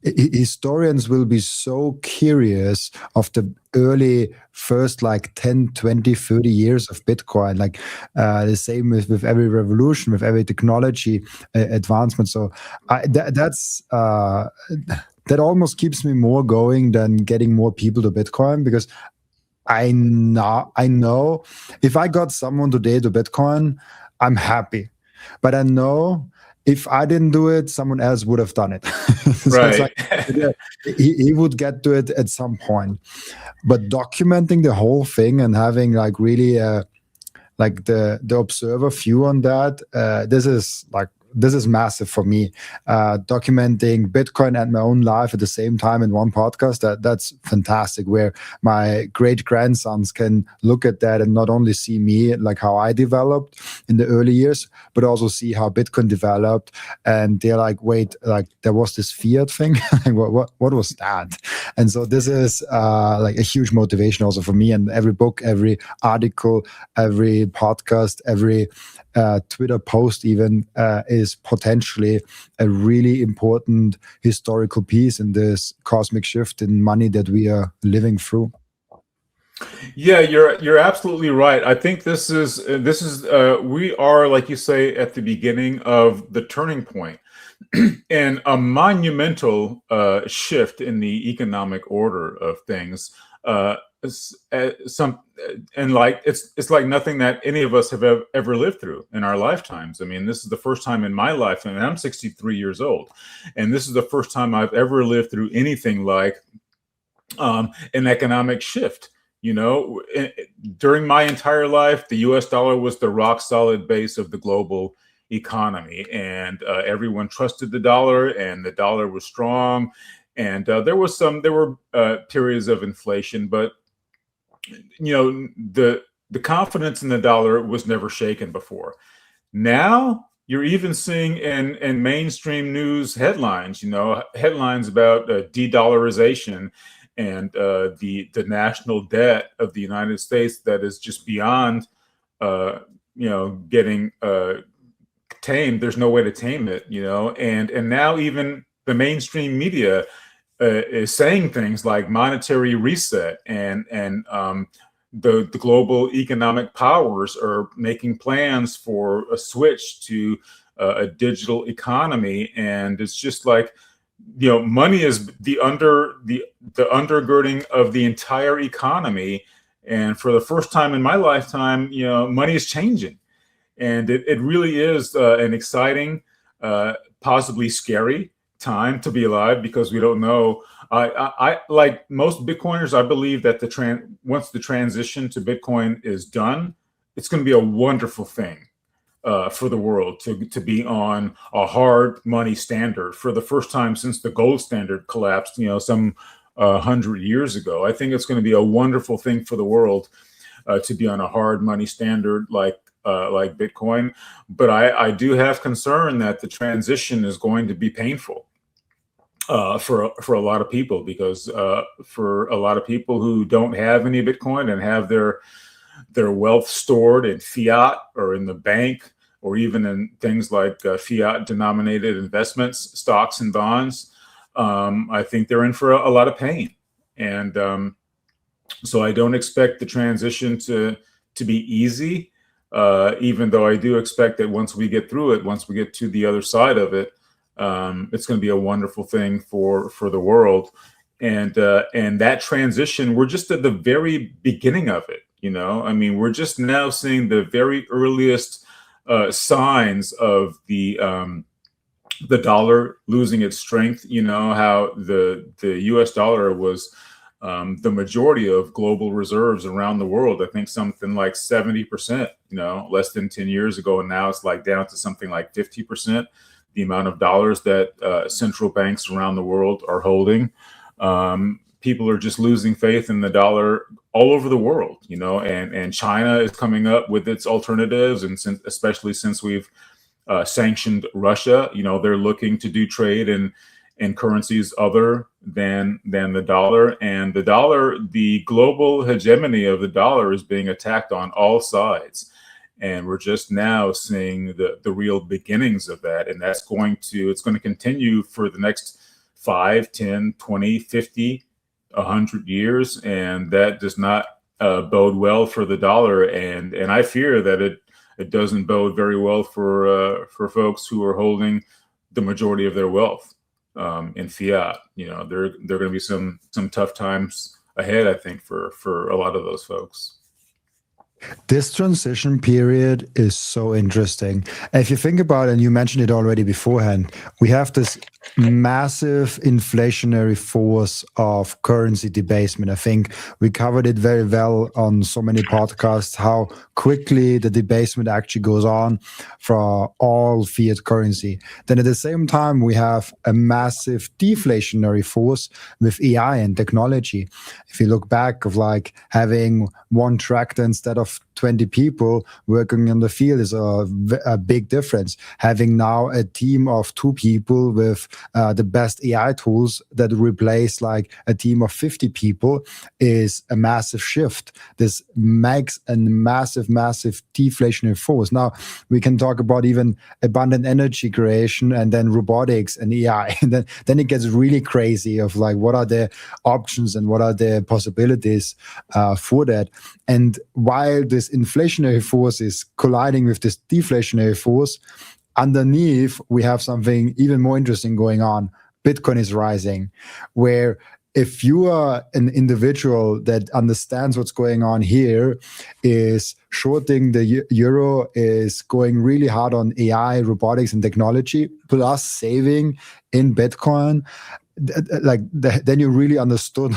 historians will be so curious of the early first 10, 20, 30 years of Bitcoin. Like the same with every revolution, with every technology advancement. So that almost keeps me more going than getting more people to Bitcoin, because I know if I got someone today to Bitcoin, I'm happy. But I know if I didn't do it, someone else would have done it. So right. He would get to it at some point. But documenting the whole thing and having really the observer view on that, this is massive for me. Documenting Bitcoin and my own life at the same time in one podcast, that's fantastic, where my great grandsons can look at that and not only see me, like how I developed in the early years, but also see how Bitcoin developed. And they're like, wait, there was this fiat thing. what was that? And so this is a huge motivation also for me. And every book, every article, every podcast, every Twitter post even is potentially a really important historical piece in this cosmic shift in money that we are living through. Yeah, you're absolutely right. I think this is we are, like you say, at the beginning of the turning point and a monumental shift in the economic order of things. It's like nothing that any of us have ever lived through in our lifetimes. I mean, this is the first time in my life, and I'm 63 years old, and this is the first time I've ever lived through anything like an economic shift. During my entire life, the US dollar was the rock solid base of the global economy, and everyone trusted the dollar, and the dollar was strong, and there were periods of inflation, but the confidence in the dollar was never shaken before. Now you're even seeing in mainstream news headlines, headlines about de-dollarization and the national debt of the United States that is just beyond getting tamed. There's no way to tame it, and now even the mainstream media is saying things like monetary reset, and the global economic powers are making plans for a switch to a digital economy. And it's just like, money is the undergirding of the entire economy. And for the first time in my lifetime, money is changing. And it really is an exciting, possibly scary time to be alive, because we don't know. I like most Bitcoiners, I believe that once the transition to Bitcoin is done, it's going to be a wonderful thing for the world to be on a hard money standard for the first time since the gold standard collapsed, some 100 years ago. I think it's going to be a wonderful thing for the world to be on a hard money standard like Bitcoin. But I do have concern that the transition is going to be painful for a lot of people, because for a lot of people who don't have any Bitcoin and have their wealth stored in fiat or in the bank, or even in things like fiat denominated investments, stocks and bonds, I think they're in for a lot of pain. And so I don't expect the transition to be easy, even though I do expect that once we get through it, once we get to the other side of it, it's going to be a wonderful thing for the world. And that transition, we're just at the very beginning of it. I mean, we're just now seeing the very earliest signs of the dollar losing its strength. How the US dollar was the majority of global reserves around the world. I think something like 70%, less than 10 years ago. And now it's like down to something like 50%, the amount of dollars that central banks around the world are holding. People are just losing faith in the dollar all over the world, and China is coming up with its alternatives. And especially since we've sanctioned Russia, they're looking to do trade in currencies other than the dollar. And the global hegemony of the dollar is being attacked on all sides. And we're just now seeing the real beginnings of that. And it's going to continue for the next 5, 10, 20, 50, 100 years. And that does not bode well for the dollar. And I fear that it doesn't bode very well for folks who are holding the majority of their wealth in fiat. There are going to be some tough times ahead, I think, for a lot of those folks. This transition period is so interesting. If you think about it, and you mentioned it already beforehand, we have this massive inflationary force of currency debasement. I think we covered it very well on so many podcasts, how quickly the debasement actually goes on for all fiat currency. Then at the same time, we have a massive deflationary force with AI and technology. If you look back of like having one tractor instead of 20 people working in the field is a big difference. Having now a team of 2 people with the best AI tools that replace like a team of 50 people is a massive shift. This makes a massive deflationary force. Now we can talk about even abundant energy creation and then robotics and AI. And then it gets really crazy of like, what are the options and what are the possibilities for that? And while this inflationary force is colliding with this deflationary force, underneath we have something even more interesting going on. Bitcoin is rising, where if you are an individual that understands what's going on here, is shorting the euro, is going really hard on AI, robotics, and technology, plus saving in Bitcoin, then you really understood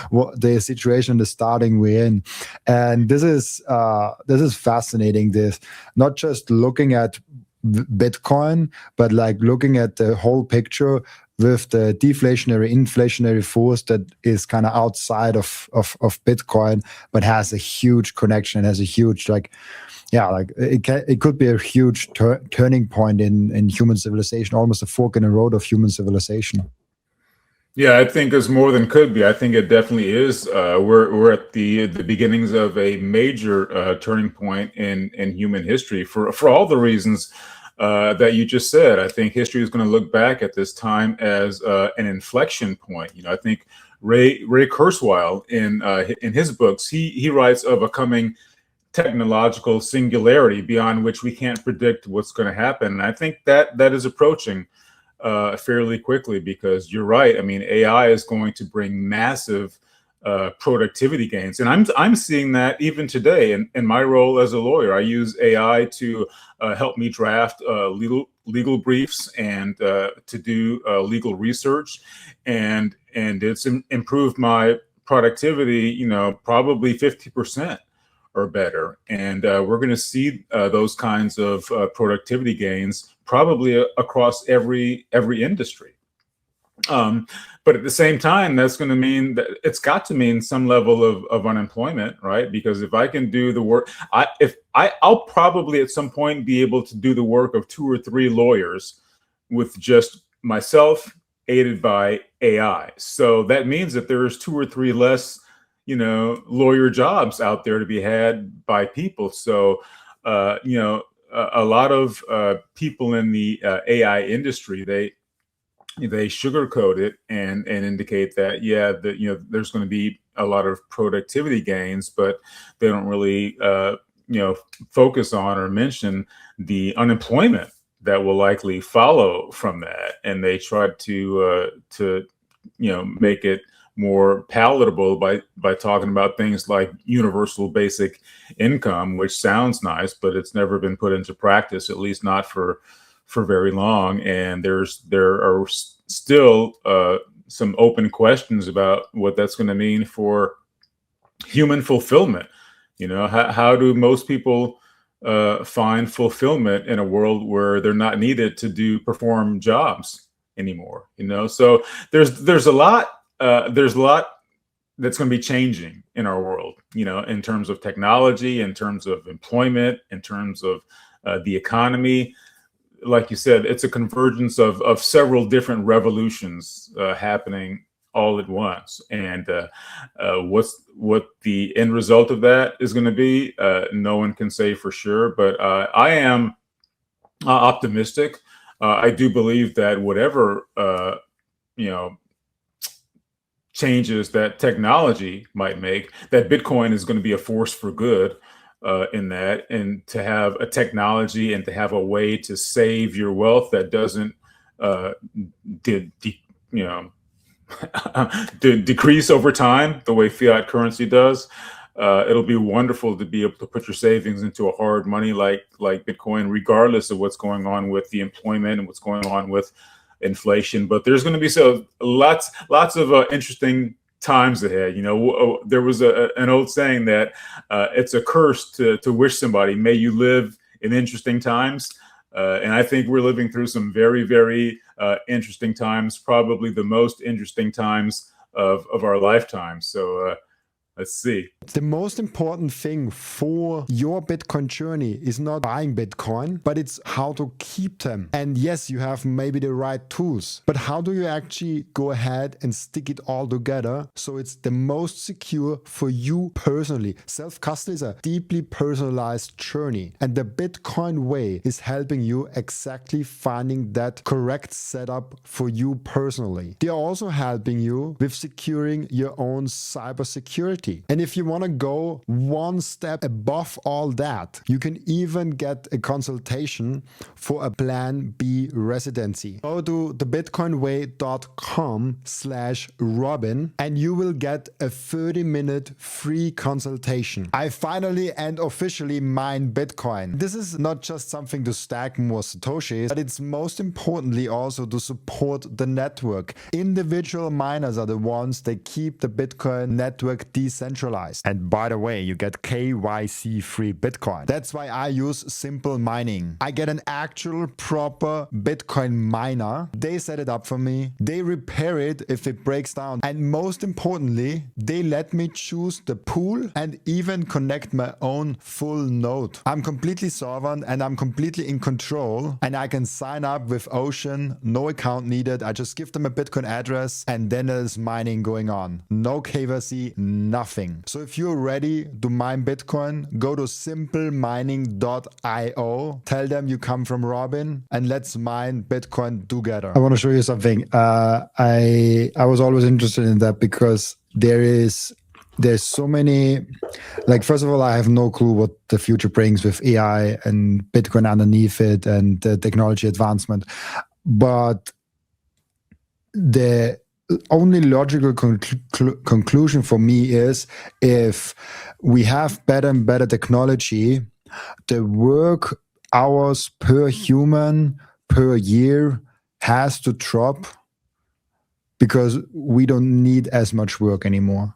what the situation, the starting we're in. And this is fascinating. This not just looking at Bitcoin, but like looking at the whole picture with the deflationary, inflationary force that is kind of outside of Bitcoin, but has a huge connection, has a huge it could be a huge turning point in human civilization, almost a fork in the road of human civilization. Yeah, I think it's more than could be. I think it definitely is. We're at the beginnings of a major turning point in human history for all the reasons that you just said. I think history is going to look back at this time as an inflection point. I think Ray Kurzweil in his books he writes of a coming technological singularity beyond which we can't predict what's going to happen. And I think that is approaching fairly quickly, because you're right. I mean, AI is going to bring massive productivity gains, and I'm seeing that even today in my role as a lawyer. I use AI to help me draft legal briefs and to do legal research, and it's improved my productivity, probably 50% or better. And we're going to see those kinds of productivity gains probably across every industry. But at the same time, that's going to mean that it's got to mean some level of unemployment, right? Because if I can do the work, I'll probably at some point be able to do the work of 2 or 3 lawyers with just myself, aided by AI. So that means that there's 2 or 3 less lawyer jobs out there to be had by people. So, a lot of people in the AI industry, they sugarcoat it and indicate that, there's going to be a lot of productivity gains, but they don't really, focus on or mention the unemployment that will likely follow from that. And they try to make it more palatable by talking about things like universal basic income, which sounds nice, but it's never been put into practice, at least not for very long. And there are still some open questions about what that's going to mean for human fulfillment. How do most people find fulfillment in a world where they're not needed to perform jobs anymore? So there's a lot. There's a lot that's going to be changing in our world, in terms of technology, in terms of employment, in terms of the economy. Like you said, it's a convergence of several different revolutions happening all at once. And what the end result of that is going to be, no one can say for sure. But I am optimistic. I do believe that whatever changes that technology might make, that Bitcoin is going to be a force for good in that, and to have a technology and to have a way to save your wealth that doesn't decrease over time the way fiat currency does. It'll be wonderful to be able to put your savings into a hard money like Bitcoin, regardless of what's going on with the employment and what's going on with inflation. But there's going to be lots of interesting times ahead. There was an old saying that it's a curse to wish somebody, may you live in interesting times. And I think we're living through some very, very interesting times, probably the most interesting times of our lifetime. So let's see. The most important thing for your Bitcoin journey is not buying Bitcoin, but it's how to keep them. And yes, you have maybe the right tools, but how do you actually go ahead and stick it all together so it's the most secure for you personally? Self-custody is a deeply personalized journey, and the Bitcoin way is helping you exactly finding that correct setup for you personally. They are also helping you with securing your own cybersecurity. And if you want to go one step above all that, you can even get a consultation for a Plan B residency. Go to thebitcoinway.com/Robin and you will get a 30-minute free consultation. I finally and officially mine Bitcoin. This is not just something to stack more Satoshis, but it's most importantly also to support the network. Individual miners are the ones that keep the Bitcoin network decentralized. decentralized. And by the way, you get KYC-free Bitcoin. That's why I use simple mining. I get an actual proper Bitcoin miner. They set it up for me. They repair it if it breaks down. And most importantly, they let me choose the pool and even connect my own full node. I'm completely sovereign and I'm completely in control, and I can sign up with Ocean, no account needed. I just give them a Bitcoin address and then there's mining going on. No KYC, nothing. So if you're ready to mine Bitcoin, go to simplemining.io, tell them you come from Robin, and let's mine Bitcoin together. I want to show you something. I was always interested in that because there's so many, like, first of all, I have no clue what the future brings with AI and Bitcoin underneath it and the technology advancement. But the only logical conclusion for me is if we have better and better technology, the work hours per human per year has to drop because we don't need as much work anymore.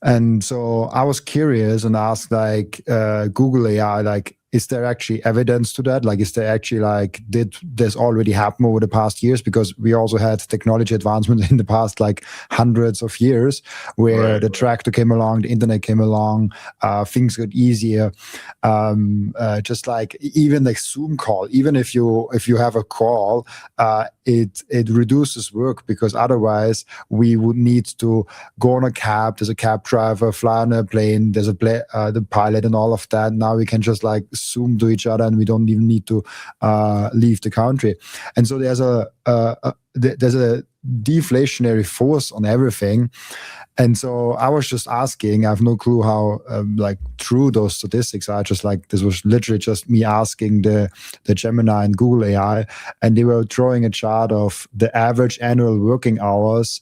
And so I was curious and asked Google AI, is there actually evidence to that? Is there actually did this already happen over the past years? Because we also had technology advancements in the past hundreds of years where the tractor came along, the internet came along, things got easier. Just even Zoom call, even if you have a call, it reduces work because otherwise we would need to go on a cab. There's a cab driver, fly on a plane. There's the pilot and all of that. Now we can just Zoom to each other and we don't even need to leave the country. And so there's a deflationary force on everything. And so I was just asking, I have no clue how true those statistics are. Just this was literally just me asking the Gemini and Google AI, and they were drawing a chart of the average annual working hours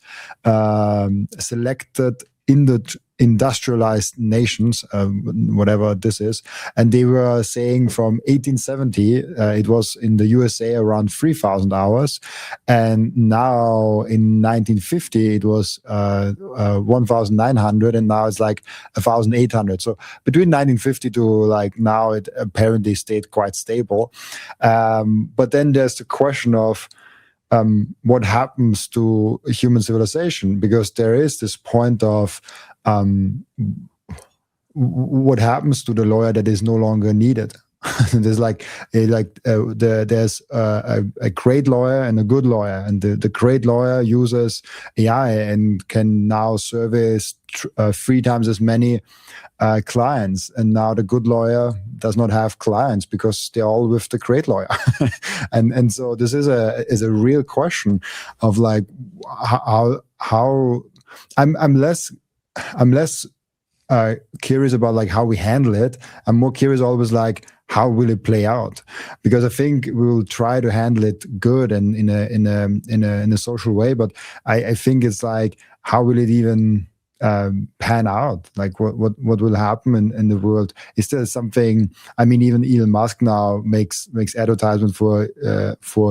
selected in the industrialized nations, whatever this is. And they were saying from 1870, it was in the USA around 3,000 hours. And now in 1950, it was 1,900. And now it's 1,800. So between 1950 to now, it apparently stayed quite stable. But then there's the question of, what happens to human civilization? Because there is this point of what happens to the lawyer that is no longer needed. There's there's a great lawyer and a good lawyer, and the great lawyer uses AI and can now service 3 times as many clients, and now the good lawyer does not have clients because they're all with the great lawyer. and so this is a real question of how I'm less curious about how we handle it. I'm more curious always how will it play out, because I think we will try to handle it good and in a social way, but I think it's how will it even pan out? What will happen in the world? Is there something? I mean, even Elon Musk now makes advertisement for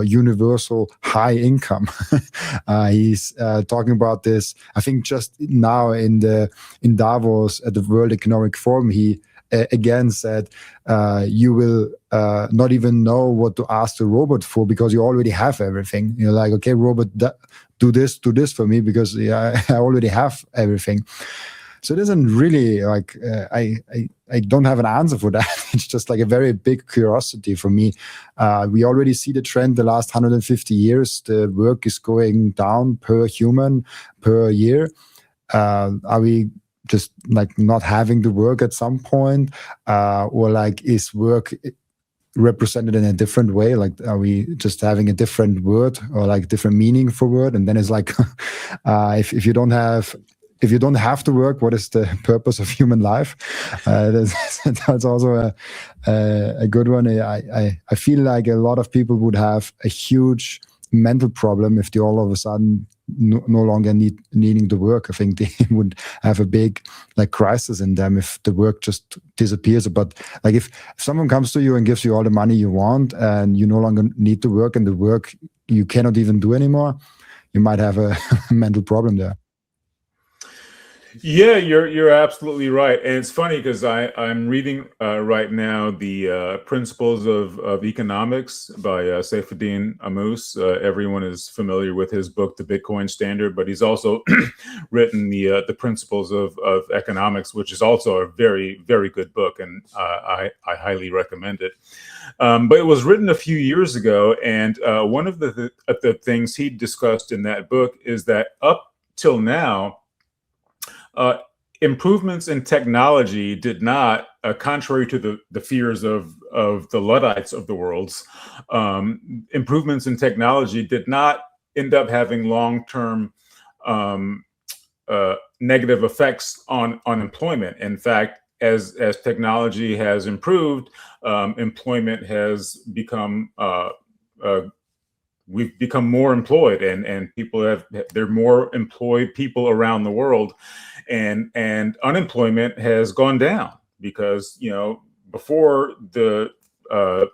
universal high income. He's talking about this. I think just now in Davos at the World Economic Forum, he again said you will not even know what to ask the robot for because you already have everything. You're okay, robot, do this for me because I already have everything. So it isn't really I don't have an answer for that. It's just a very big curiosity for me. We already see the trend the last 150 years. The work is going down per human per year. Are we just not having the work at some point, or is work represented in a different way? Are we just having a different word or different meaning for word? And then it's if you don't have to work, what is the purpose of human life? That's also a good one. I feel like a lot of people would have a huge mental problem if they all of a sudden no longer needing to work. I think they would have a big crisis in them if the work just disappears. But if someone comes to you and gives you all the money you want and you no longer need to work and the work you cannot even do anymore, you might have a mental problem there. Yeah, you're absolutely right, and it's funny because I'm reading right now the Principles of Economics by Saifuddin Ammous. Everyone is familiar with his book, The Bitcoin Standard, but he's also written the Principles of Economics, which is also a very good book, and I highly recommend it. But it was written a few years ago, and one of the things he discussed in that book is that up till now, uh, improvements in technology did not, contrary to the fears of the Luddites of the world, improvements in technology did not end up having long-term um, negative effects on employment. In fact, as technology has improved, employment has become we've become more employed, and people have there are more employed people around the world, and unemployment has gone down because before the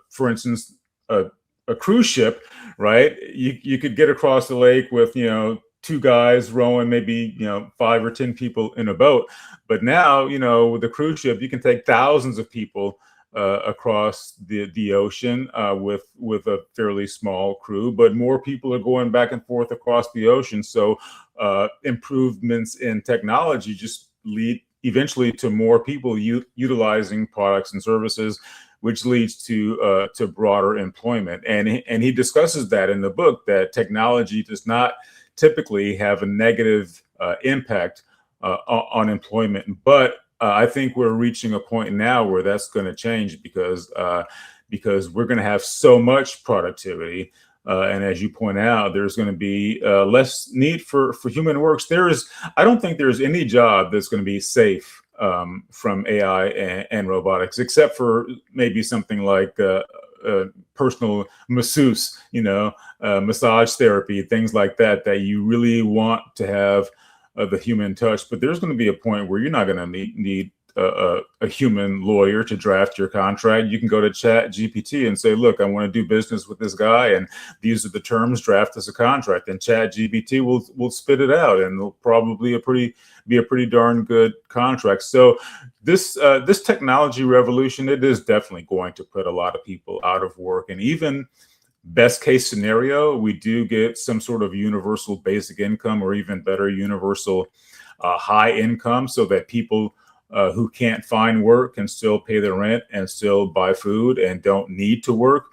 for instance, a cruise ship, right? You could get across the lake with two guys rowing, maybe 5 or 10 people in a boat, but now with the cruise ship you can take thousands of people across the ocean with a fairly small crew, but more people are going back and forth across the ocean. So improvements in technology just lead eventually to more people utilizing products and services, which leads to broader employment. And he discusses that in the book, that technology does not typically have a negative impact on employment, but I think we're reaching a point now where that's going to change because we're going to have so much productivity, and as you point out, there's going to be less need for human works. I don't think there's any job that's going to be safe from AI and robotics, except for maybe something like personal masseuse, massage therapy, things like that you really want to have the human touch. But there's going to be a point where you're not going to need a human lawyer to draft your contract. You can go to Chat GPT and say, look, I want to do business with this guy, and these are the terms, draft us a contract, and Chat GPT will spit it out, and it'll probably be a pretty darn good contract. So this technology revolution, it is definitely going to put a lot of people out of work. And even best case scenario, we do get some sort of universal basic income, or even better, universal high income, so that people who can't find work can still pay their rent and still buy food and don't need to work.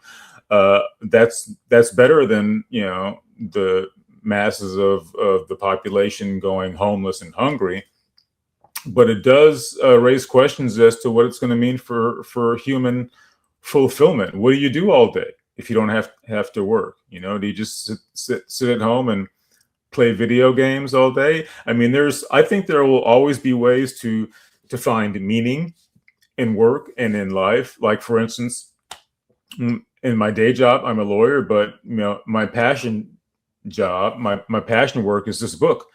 That's better than the masses of the population going homeless and hungry. But it does raise questions as to what it's going to mean for human fulfillment. What do you do all day if you don't have to work? Do you just sit at home and play video games all day? I mean, I think there will always be ways to find meaning in work and in life. Like, for instance, in my day job, I'm a lawyer, but my passion job, my passion work is this book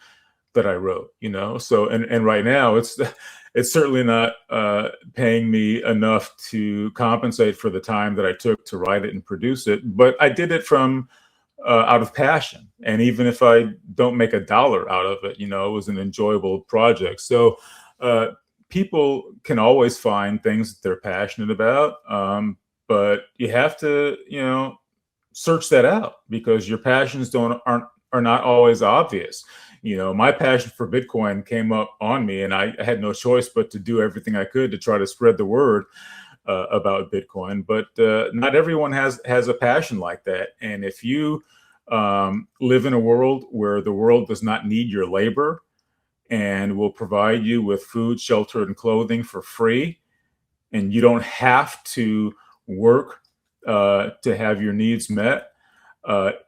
that I wrote. So and right now it's certainly not paying me enough to compensate for the time that I took to write it and produce it, but I did it from out of passion. And even if I don't make a dollar out of it, it was an enjoyable project. So people can always find things that they're passionate about, but you have to search that out, because your passions are not always obvious. My passion for Bitcoin came up on me, and I had no choice but to do everything I could to try to spread the word about Bitcoin. But not everyone has a passion like that. And if you live in a world where the world does not need your labor and will provide you with food, shelter, and clothing for free, and you don't have to work to have your needs met,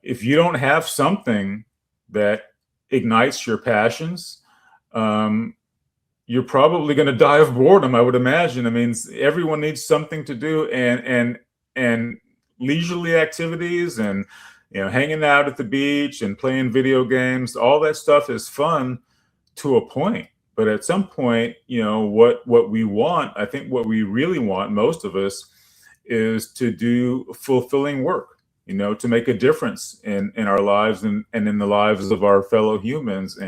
if you don't have something that ignites your passions, you're probably going to die of boredom, I would imagine. I mean, everyone needs something to do, and leisurely activities, and hanging out at the beach and playing video games, all that stuff is fun to a point. But at some point, what we want, I think what we really want, most of us, is to do fulfilling work, to make a difference in our lives, and in the lives of our fellow humans.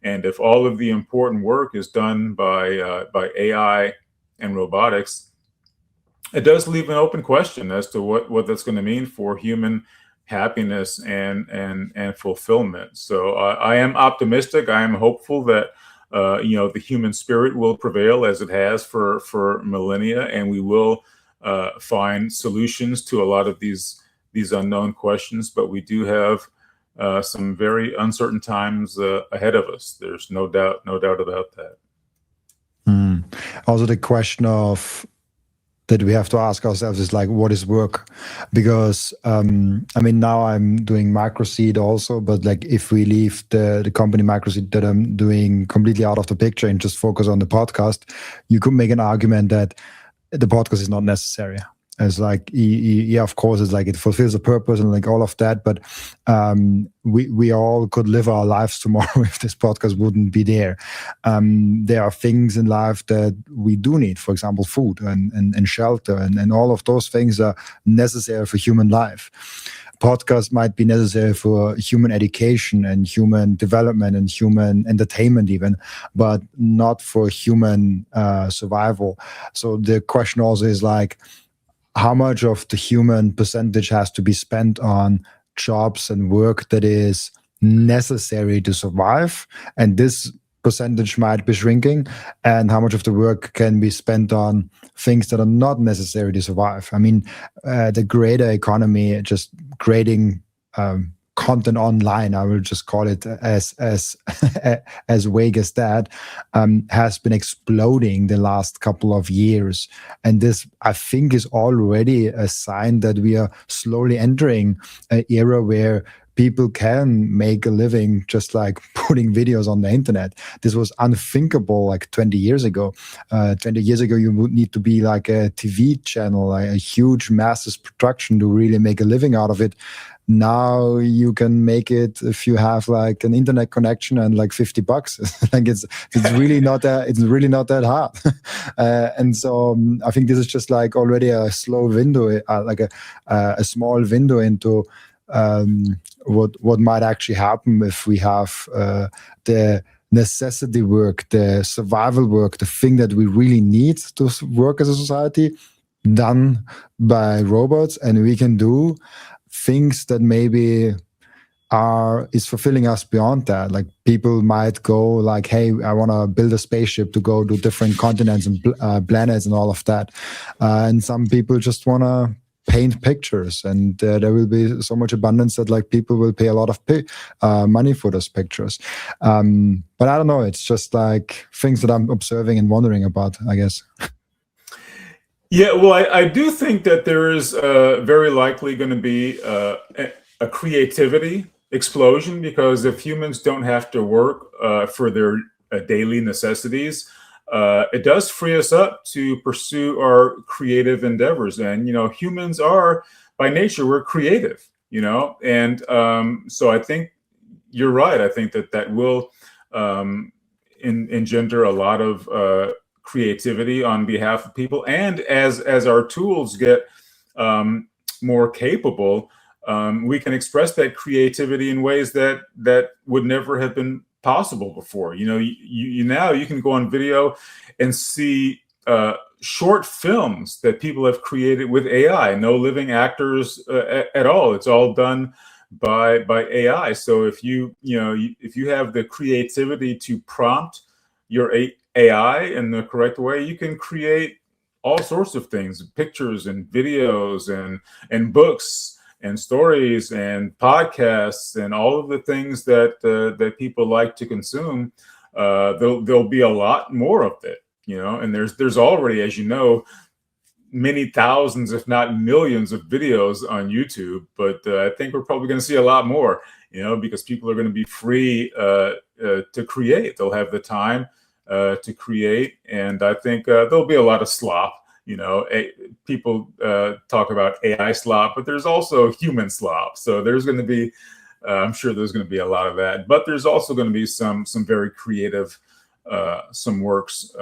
And if all of the important work is done by AI and robotics, it does leave an open question as to what that's going to mean for human happiness and fulfillment. So I am optimistic. I am hopeful that the human spirit will prevail as it has for millennia, and we will find solutions to a lot of these unknown questions. But we do have some very uncertain times ahead of us. There's no doubt about that. Also, the question of that we have to ask ourselves is like, what is work? Because now I'm doing Microseed also, but like if we leave the company Microseed that I'm doing completely out of the picture and just focus on the podcast, you could make an argument that the podcast is not necessary. It's like, yeah, of course, it's like it fulfills a purpose and like all of that, but we all could live our lives tomorrow if this podcast wouldn't be there. There are things in life that we do need, for example, food and shelter, and all of those things are necessary for human life. Podcasts might be necessary for human education and human development and human entertainment even, but not for human survival. So the question also is like, how much of the human percentage has to be spent on jobs and work that is necessary to survive? And this percentage might be shrinking. And how much of the work can be spent on things that are not necessary to survive? I mean, the greater economy, just creating content online, I will just call it as vague as that, has been exploding the last couple of years. And this, I think, is already a sign that we are slowly entering an era where people can make a living just like putting videos on the internet. This was unthinkable like 20 years ago. 20 years ago, you would need to be like a TV channel, like a huge, massive production to really make a living out of it. Now you can make it if you have like an internet connection and like $50. Like it's really not that hard. And so I think this is just like already a slow window, like a small window into what might actually happen if we have the necessity work, the survival work, the thing that we really need to work as a society, done by robots, and we can do things that maybe is fulfilling us beyond that. Like people might go like, hey, I want to build a spaceship to go to different continents and planets and all of that. And some people just want to paint pictures, and there will be so much abundance that like people will pay a lot of money for those pictures. But I don't know, it's just like things that I'm observing and wondering about, I guess. Yeah, well, I do think that there is very likely going to be a creativity explosion, because if humans don't have to work for their daily necessities, it does free us up to pursue our creative endeavors. And, humans are, by nature, we're creative, and so I think you're right. I think that will engender a lot of creativity on behalf of people, and as our tools get more capable, we can express that creativity in ways that would never have been possible before. You now you can go on video and see short films that people have created with AI, no living actors at all. It's all done by AI. So if you have the creativity to prompt your AI in the correct way, you can create all sorts of things, pictures and videos and books and stories and podcasts and all of the things that people like to consume. There'll be a lot more of it, and there's already, as you know, many thousands, if not millions, of videos on YouTube. But I think we're probably going to see a lot more, because people are going to be free to create. They'll have the time to create, and I think there'll be a lot of slop. People talk about AI slop, but there's also human slop. So there's going to be, I'm sure there's going to be a lot of that. But there's also going to be some very creative, some works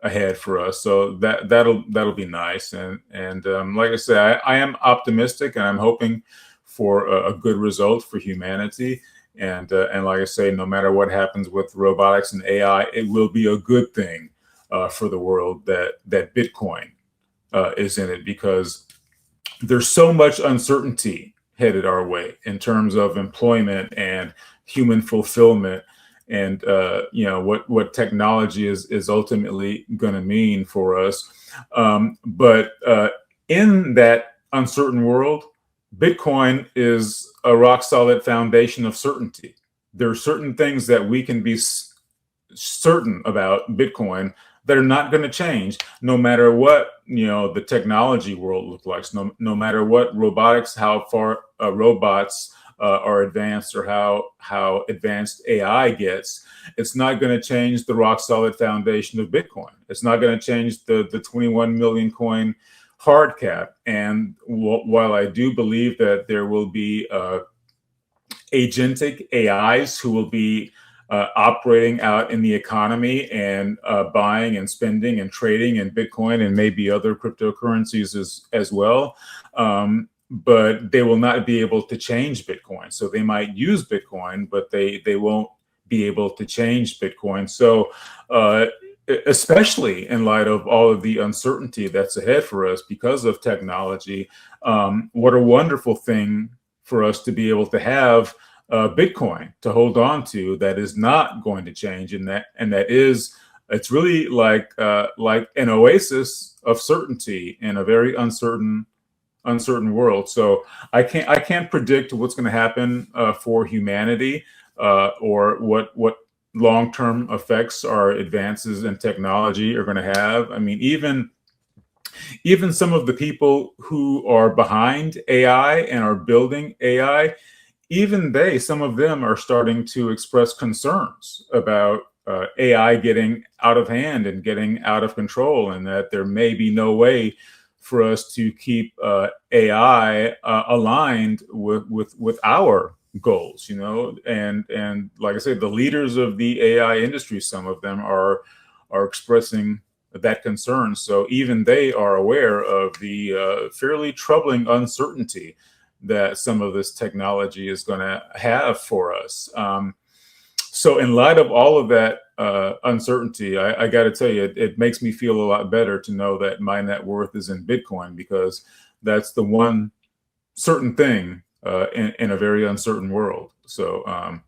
ahead for us. So that'll be nice. And like I say, I am optimistic, and I'm hoping for a good result for humanity. And like I say, no matter what happens with robotics and AI, it will be a good thing for the world that Bitcoin is in it, because there's so much uncertainty headed our way in terms of employment and human fulfillment, and what technology is ultimately going to mean for us. But in that uncertain world, Bitcoin is a rock solid foundation of certainty. There are certain things that we can be certain about Bitcoin that are not going to change, no matter what the technology world looks like. No matter what robotics, how far robots are advanced, or how advanced AI gets, it's not going to change the rock solid foundation of Bitcoin. It's not going to change the 21 million coin hard cap. And while I do believe that there will be agentic AIs who will be operating out in the economy and buying and spending and trading in Bitcoin and maybe other cryptocurrencies as well. But they will not be able to change Bitcoin. So they might use Bitcoin, but they won't be able to change Bitcoin. So especially in light of all of the uncertainty that's ahead for us because of technology, what a wonderful thing for us to be able to have Bitcoin to hold on to that is not going to change, and that is, it's really like an oasis of certainty in a very uncertain world. So I can't predict what's going to happen for humanity, or what long-term effects our advances in technology are going to have. I mean, even some of the people who are behind AI and are building AI, even some of them are starting to express concerns about AI getting out of hand and getting out of control, and that there may be no way for us to keep AI aligned with our goals, and like I said, the leaders of the AI industry, some of them are expressing that concern. So even they are aware of the fairly troubling uncertainty that some of this technology is going to have for us. So in light of all of that uncertainty, I got to tell you, it makes me feel a lot better to know that my net worth is in Bitcoin, because that's the one certain thing in a very uncertain world. So, I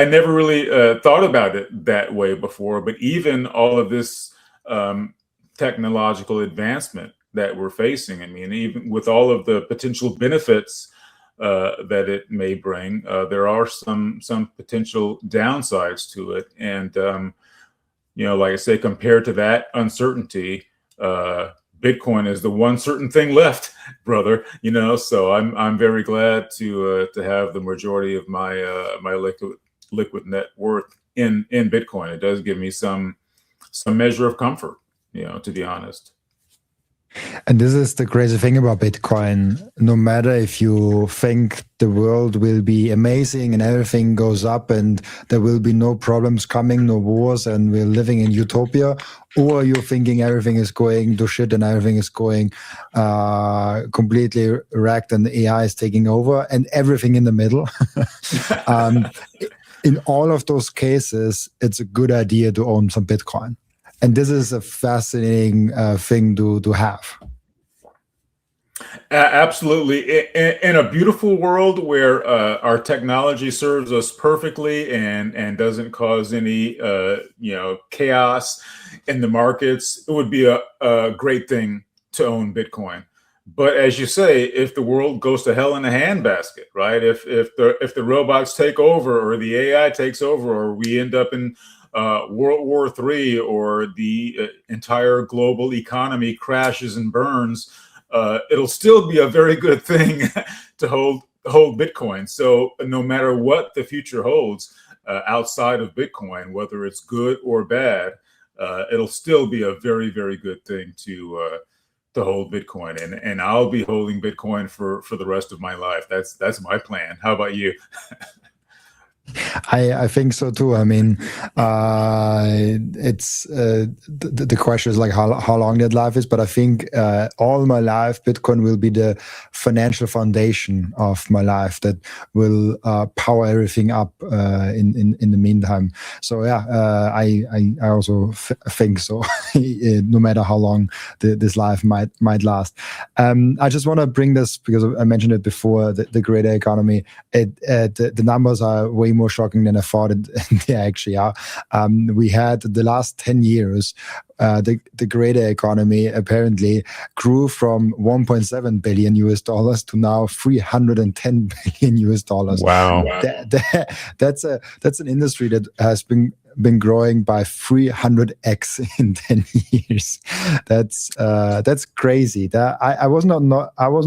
never really thought about it that way before, but even all of this technological advancement that we're facing, I mean, even with all of the potential benefits that it may bring, there are some potential downsides to it. And, like I say, compared to that uncertainty, Bitcoin is the one certain thing left, brother. So I'm very glad to have the majority of my my liquid net worth in Bitcoin. It does give me some measure of comfort, to be honest. And this is the crazy thing about Bitcoin. No matter if you think the world will be amazing and everything goes up and there will be no problems coming, no wars, and we're living in utopia, or you're thinking everything is going to shit and everything is going completely wrecked and the AI is taking over, and everything in the middle. In all of those cases, it's a good idea to own some Bitcoin. And this is a fascinating thing to have. Absolutely. In a beautiful world where our technology serves us perfectly and doesn't cause any chaos in the markets, it would be a great thing to own Bitcoin. But as you say, if the world goes to hell in a handbasket, right? If the robots take over, or the AI takes over, or we end up in World War III, or the entire global economy crashes and burns, it'll still be a very good thing to hold Bitcoin. So no matter what the future holds outside of Bitcoin, whether it's good or bad, it'll still be a very, very good thing to hold Bitcoin. And I'll be holding Bitcoin for the rest of my life. That's my plan. How about you? I think so too. I mean, it's the question is like how long that life is, but I think all my life Bitcoin will be the financial foundation of my life that will power everything up in the meantime. So yeah, I also think so. No matter how long this life might last. I just want to bring this because I mentioned it before. The greater economy. The numbers are way more shocking than I thought they actually are. We had the last 10 years, the greater economy apparently grew from 1.7 billion US dollars to now 310 billion US dollars. Wow. That's an industry that has been growing by 300x in 10 years. That's crazy. I wasn't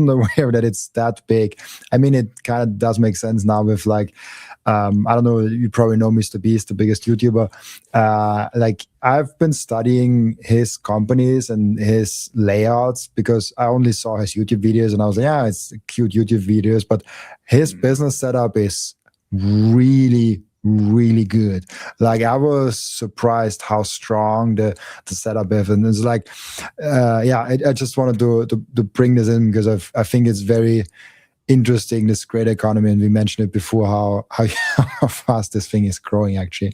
aware that it's that big. I mean, it kind of does make sense now with like, I don't know, you probably know Mr. Beast, the biggest YouTuber. Like I've been studying his companies and his layouts because I only saw his YouTube videos and I was like, yeah, it's cute YouTube videos, but his business setup is really good. Like I was surprised how strong the setup is, and it's like, I just wanted to bring this in because I think it's very interesting, this great economy, and we mentioned it before how fast this thing is growing actually.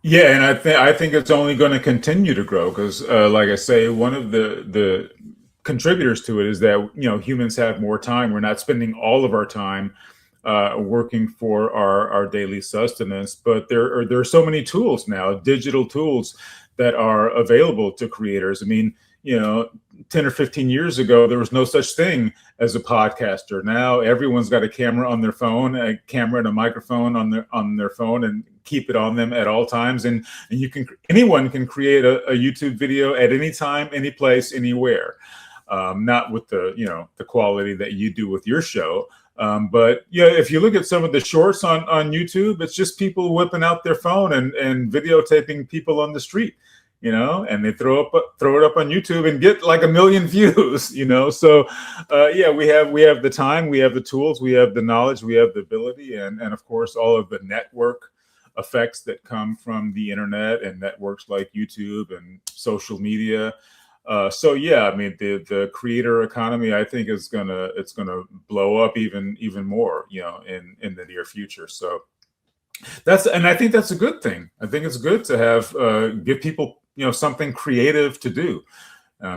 Yeah, and I think it's only going to continue to grow because, like I say, one of the contributors to it is that humans have more time. We're not spending all of our time working for our daily sustenance, but there are so many tools now, digital tools that are available to creators. I mean, 10 or 15 years ago, there was no such thing as a podcaster. Now everyone's got a camera on their phone, a camera and a microphone on their phone, and keep it on them at all times. And anyone can create a YouTube video at any time, any place, anywhere. Not with the quality that you do with your show. But yeah, if you look at some of the shorts on YouTube, it's just people whipping out their phone and videotaping people on the street, and they throw it up on YouTube and get like 1 million views, So we have the time, we have the tools, we have the knowledge, we have the ability, and of course all of the network effects that come from the internet and networks like YouTube and social media. So yeah, I mean the creator economy, I think it's gonna blow up even more, in the near future. So I think that's a good thing. I think it's good to have give people something creative to do,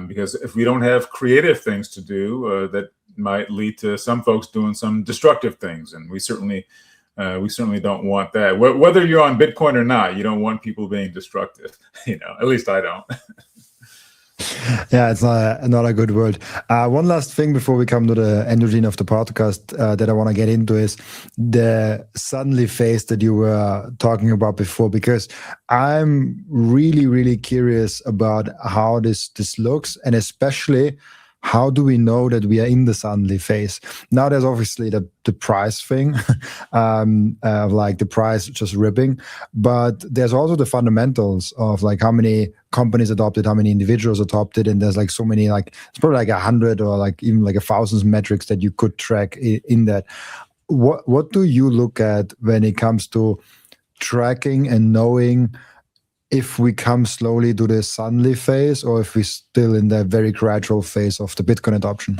because if we don't have creative things to do, that might lead to some folks doing some destructive things, and we certainly don't want that. Whether you're on Bitcoin or not, you don't want people being destructive. At least I don't. Yeah, it's not a good word. One last thing before we come to the endogene of the podcast that I want to get into is the suddenly phase that you were talking about before, because I'm really curious about how this looks, and especially how do we know that we are in the suddenly phase? Now, there's obviously the price thing, like the price just ripping, but there's also the fundamentals of like how many companies adopted, how many individuals adopted, and there's like so many, like it's probably like 100 or like even like 1,000 metrics that you could track in that. What do you look at when it comes to tracking and knowing if we come slowly to the suddenly phase, or if we're still in the very gradual phase of the Bitcoin adoption?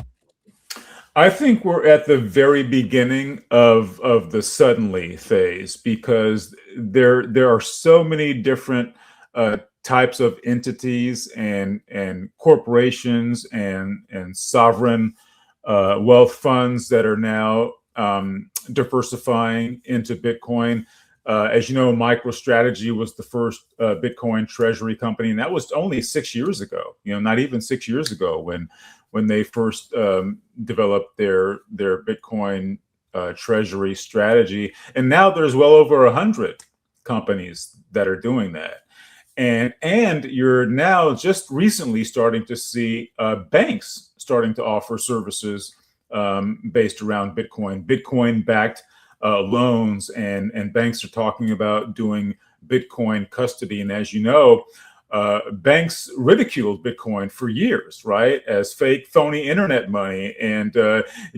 I think we're at the very beginning of the suddenly phase, because there are so many different types of entities and corporations and sovereign wealth funds that are now diversifying into Bitcoin. As you know, MicroStrategy was the first Bitcoin treasury company, and that was only 6 years ago. Not even 6 years ago when they first developed their Bitcoin treasury strategy. And now there's well over 100 companies that are doing that. And you're now just recently starting to see banks starting to offer services based around Bitcoin-backed loans, and banks are talking about doing Bitcoin custody. And as you know, banks ridiculed Bitcoin for years, right, as fake, phony internet money. And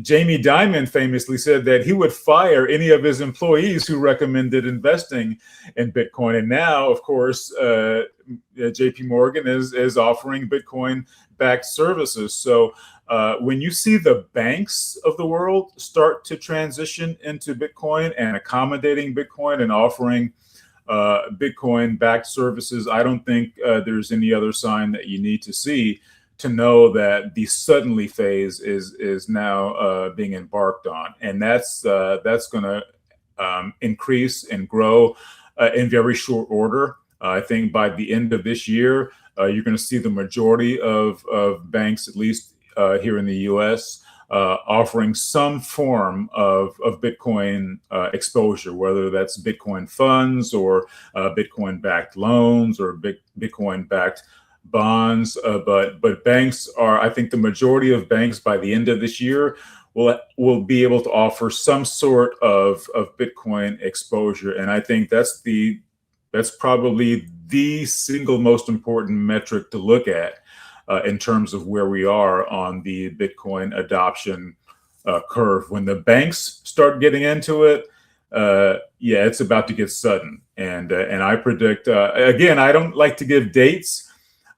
Jamie Dimon famously said that he would fire any of his employees who recommended investing in Bitcoin. And now, of course, JP Morgan is offering Bitcoin-backed services. So when you see the banks of the world start to transition into Bitcoin and accommodating Bitcoin and offering Bitcoin-backed services, I don't think there's any other sign that you need to see to know that the suddenly phase is now being embarked on, and that's going to increase and grow in very short order. I think by the end of this year, you're going to see the majority of banks, at least here in the U.S., offering some form of Bitcoin exposure, whether that's Bitcoin funds or Bitcoin-backed loans or Bitcoin-backed bonds. But banks are, I think the majority of banks by the end of this year will be able to offer some sort of Bitcoin exposure. And I think that's probably the single most important metric to look at in terms of where we are on the Bitcoin adoption curve. When the banks start getting into it, yeah, it's about to get sudden. And I predict, again, I don't like to give dates,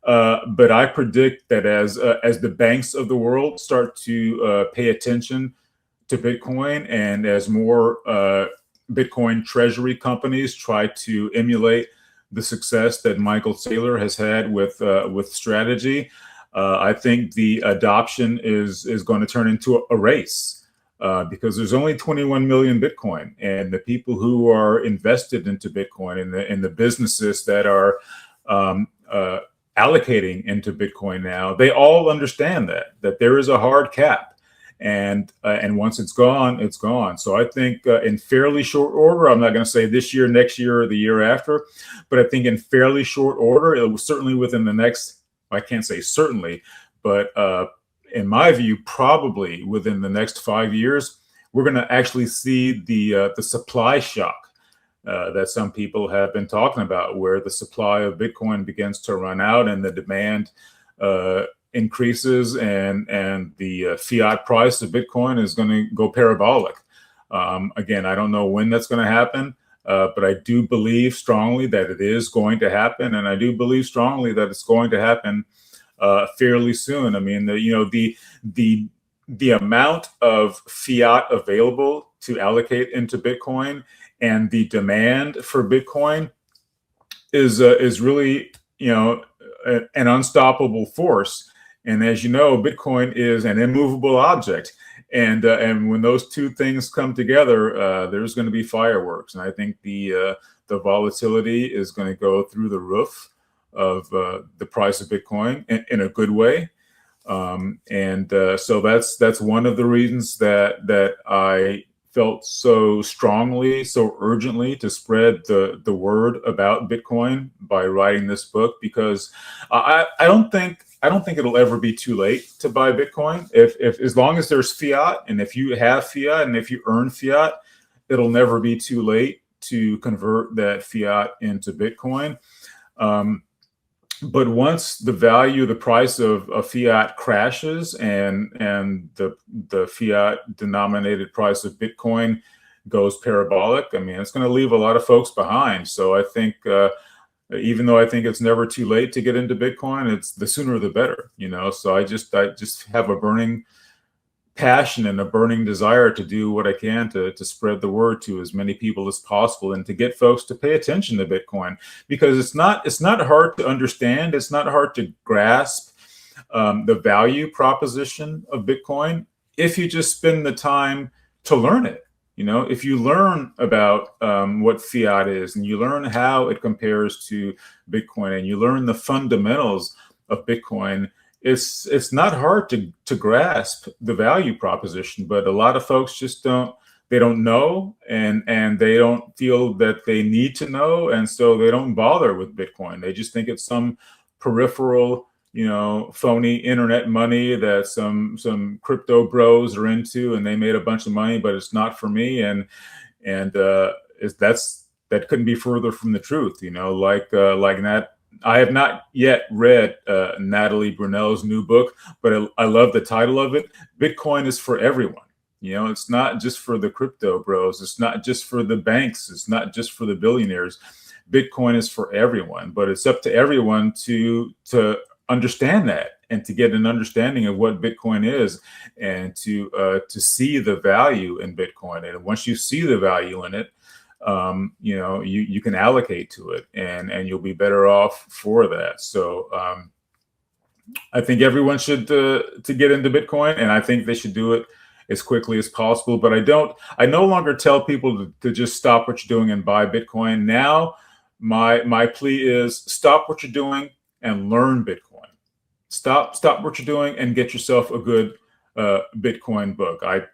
but I predict that as the banks of the world start to pay attention to Bitcoin, and as more Bitcoin treasury companies try to emulate the success that Michael Saylor has had with strategy, I think the adoption is going to turn into a race because there's only 21 million Bitcoin, and the people who are invested into Bitcoin and the businesses that are allocating into Bitcoin now, they all understand that there is a hard cap. And once it's gone, it's gone. So I think in fairly short order, I'm not going to say this year, next year, or the year after, but I think in fairly short order, it was certainly within the next, I can't say certainly, but in my view, probably within the next 5 years, we're going to actually see the supply shock that some people have been talking about, where the supply of Bitcoin begins to run out and the demand increases, and the fiat price of Bitcoin is going to go parabolic. Again, I don't know when that's going to happen, but I do believe strongly that it is going to happen, and I do believe strongly that it's going to happen fairly soon. I mean, the amount of fiat available to allocate into Bitcoin and the demand for Bitcoin is really, an unstoppable force. And as you know, Bitcoin is an immovable object. And when those two things come together, there's going to be fireworks. And I think the volatility is going to go through the roof of the price of Bitcoin in a good way. So that's one of the reasons that I felt so strongly, so urgently to spread the word about Bitcoin by writing this book, because I don't think it'll ever be too late to buy Bitcoin. If as long as there's fiat, and if you have fiat, and if you earn fiat, it'll never be too late to convert that fiat into Bitcoin. But once the value, the price of fiat crashes, and the fiat denominated price of Bitcoin goes parabolic, I mean, it's going to leave a lot of folks behind. So I think, even though I think it's never too late to get into Bitcoin, it's the sooner the better, So I just have a burning passion and a burning desire to do what I can to spread the word to as many people as possible, and to get folks to pay attention to Bitcoin, because it's not hard to understand. It's not hard to grasp the value proposition of Bitcoin if you just spend the time to learn it. If you learn about what fiat is, and you learn how it compares to Bitcoin, and you learn the fundamentals of Bitcoin, it's not hard to grasp the value proposition. But a lot of folks just don't know, and they don't feel that they need to know, and so they don't bother with Bitcoin. They just think it's some peripheral, phony internet money that some crypto bros are into, and they made a bunch of money, but it's not for me. And that couldn't be further from the truth. Like I have not yet read Natalie Brunell's new book, but I love the title of it. Bitcoin is for everyone. It's not just for the crypto bros. It's not just for the banks. It's not just for the billionaires. Bitcoin is for everyone, but it's up to everyone to understand that and to get an understanding of what Bitcoin is, and to see the value in Bitcoin. And once you see the value in it, you can allocate to it, and you'll be better off for that. So I think everyone should to get into Bitcoin, and I think they should do it as quickly as possible. But I no longer tell people to just stop what you're doing and buy Bitcoin. Now my plea is stop what you're doing and learn Bitcoin. Stop what you're doing and get yourself a good Bitcoin book. I'd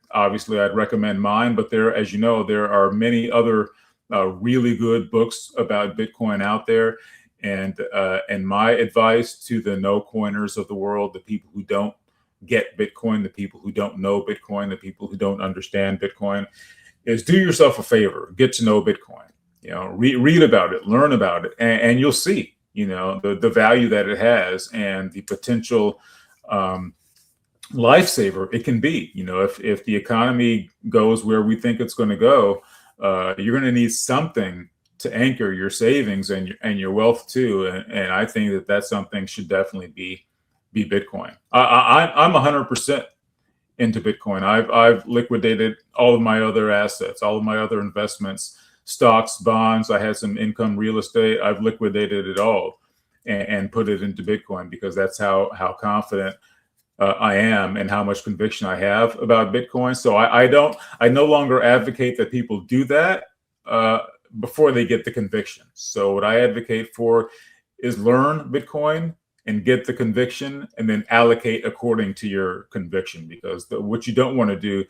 recommend mine, but as you know, there are many other really good books about Bitcoin out there. And my advice to the no coiners of the world, the people who don't get Bitcoin, the people who don't know Bitcoin, the people who don't understand Bitcoin, is do yourself a favor, get to know Bitcoin. Read about it, learn about it, and you'll see, the value that it has and the potential lifesaver it can be. If the economy goes where we think it's going to go, you're going to need something to anchor your savings and your wealth too. And I think that something should definitely be Bitcoin. I'm 100% into Bitcoin. I've liquidated all of my other assets, all of my other investments, stocks, bonds. I had some income real estate. I've liquidated it all and put it into Bitcoin, because that's how confident I am and how much conviction I have about Bitcoin. So I no longer advocate that people do that before they get the conviction. So what I advocate for is learn Bitcoin and get the conviction, and then allocate according to your conviction, because what you don't want to do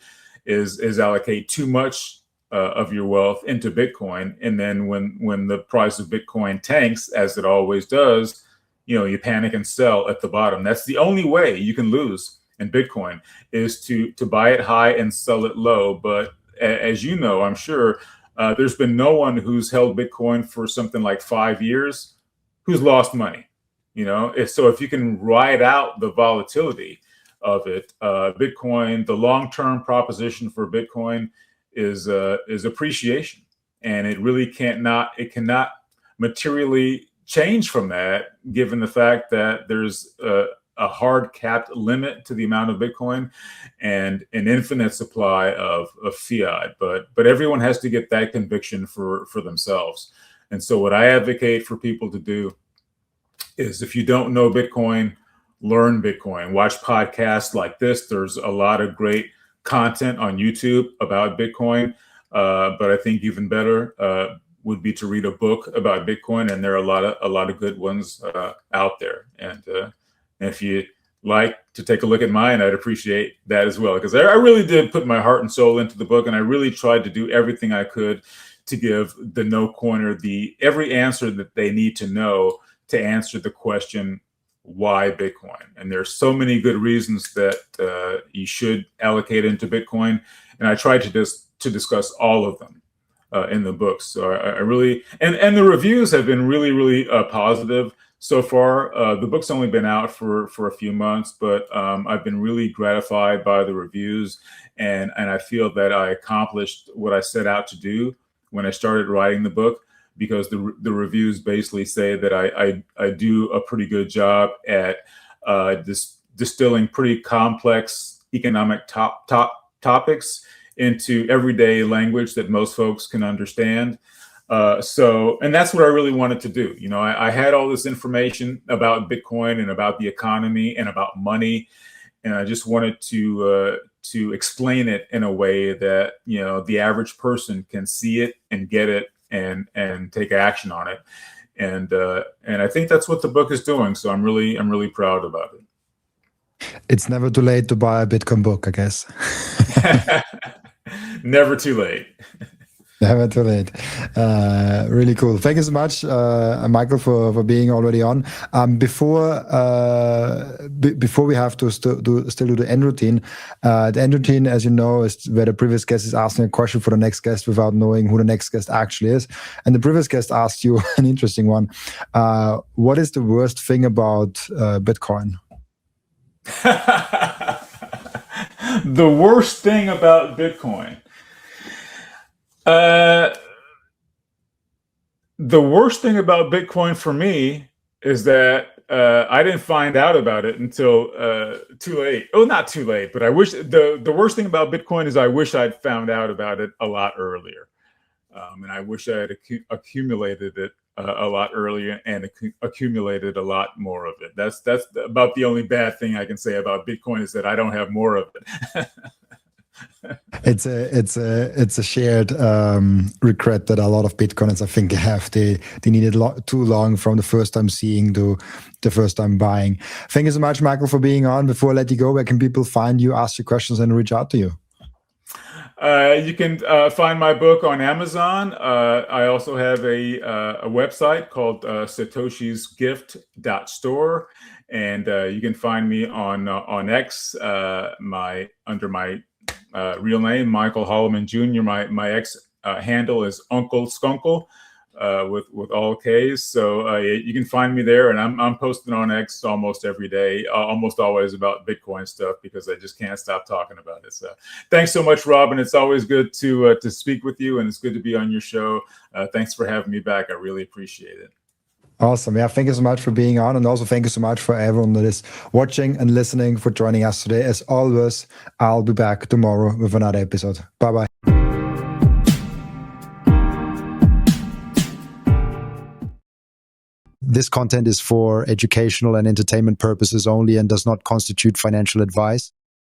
is allocate too much of your wealth into Bitcoin, and then when the price of Bitcoin tanks, as it always does, you panic and sell at the bottom. That's the only way you can lose in Bitcoin, is to buy it high and sell it low. But as you know, I'm sure there's been no one who's held Bitcoin for something like 5 years who's lost money. So if you can ride out the volatility of it, Bitcoin, the long-term proposition for Bitcoin is appreciation, and it really cannot materially change from that, given the fact that there's a hard capped limit to the amount of Bitcoin and an infinite supply of fiat. But everyone has to get that conviction for themselves. And so what I advocate for people to do is, if you don't know Bitcoin, learn Bitcoin. Watch podcasts like this. There's a lot of great content on YouTube about Bitcoin. But I think even better would be to read a book about Bitcoin, and there are a lot of good ones out there. And if you like to take a look at mine, I'd appreciate that as well, because I really did put my heart and soul into the book, and I really tried to do everything I could to give the no coiner every answer that they need to know to answer the question, why Bitcoin? And there's so many good reasons that you should allocate into Bitcoin, and I tried to discuss all of them in the book. So I really, and the reviews have been really, really positive so far. The book's only been out for a few months, but I've been really gratified by the reviews, and I feel that I accomplished what I set out to do when I started writing the book, because the reviews basically say that I do a pretty good job at distilling pretty complex economic topics into everyday language that most folks can understand. And that's what I really wanted to do. I had all this information about Bitcoin and about the economy and about money, and I just wanted to explain it in a way that the average person can see it and get it and take action on it. And I think that's what the book is doing. So I'm really proud about it. It's never too late to buy a Bitcoin book, I guess. Never too late. Never too late. Really cool. Thank you so much, Michael, for being already on. Before we have to still do the end routine. The end routine, as you know, is where the previous guest is asking a question for the next guest without knowing who the next guest actually is. And the previous guest asked you an interesting one. What is the worst thing about Bitcoin? The worst thing about Bitcoin. The worst thing about Bitcoin for me is that I didn't find out about it until too late. Oh, not too late, but I wish the worst thing about Bitcoin is I wish I'd found out about it a lot earlier. And I wish I had accumulated it a lot earlier and accumulated a lot more of it. That's about the only bad thing I can say about Bitcoin, is that I don't have more of it. It's a shared regret that a lot of Bitcoiners, I think, have. They needed too long from the first time seeing to the first time buying. Thank you so much, Michael, for being on. Before I let you go, where can people find you, ask you questions, and reach out to you? You can find my book on Amazon. I also have a website called satoshesgift.store, and you can find me on X under my real name, Michael Hollomon Jr. My X handle is Uncle Skunkle with all K's. So you can find me there, and I'm posting on X almost every day, almost always about Bitcoin stuff, because I just can't stop talking about it. So thanks so much, Robin. It's always good to speak with you, and it's good to be on your show. Thanks for having me back. I really appreciate it. Awesome. Yeah, thank you so much for being on. And also thank you so much for everyone that is watching and listening, for joining us today. As always, I'll be back tomorrow with another episode. Bye-bye. This content is for educational and entertainment purposes only and does not constitute financial advice.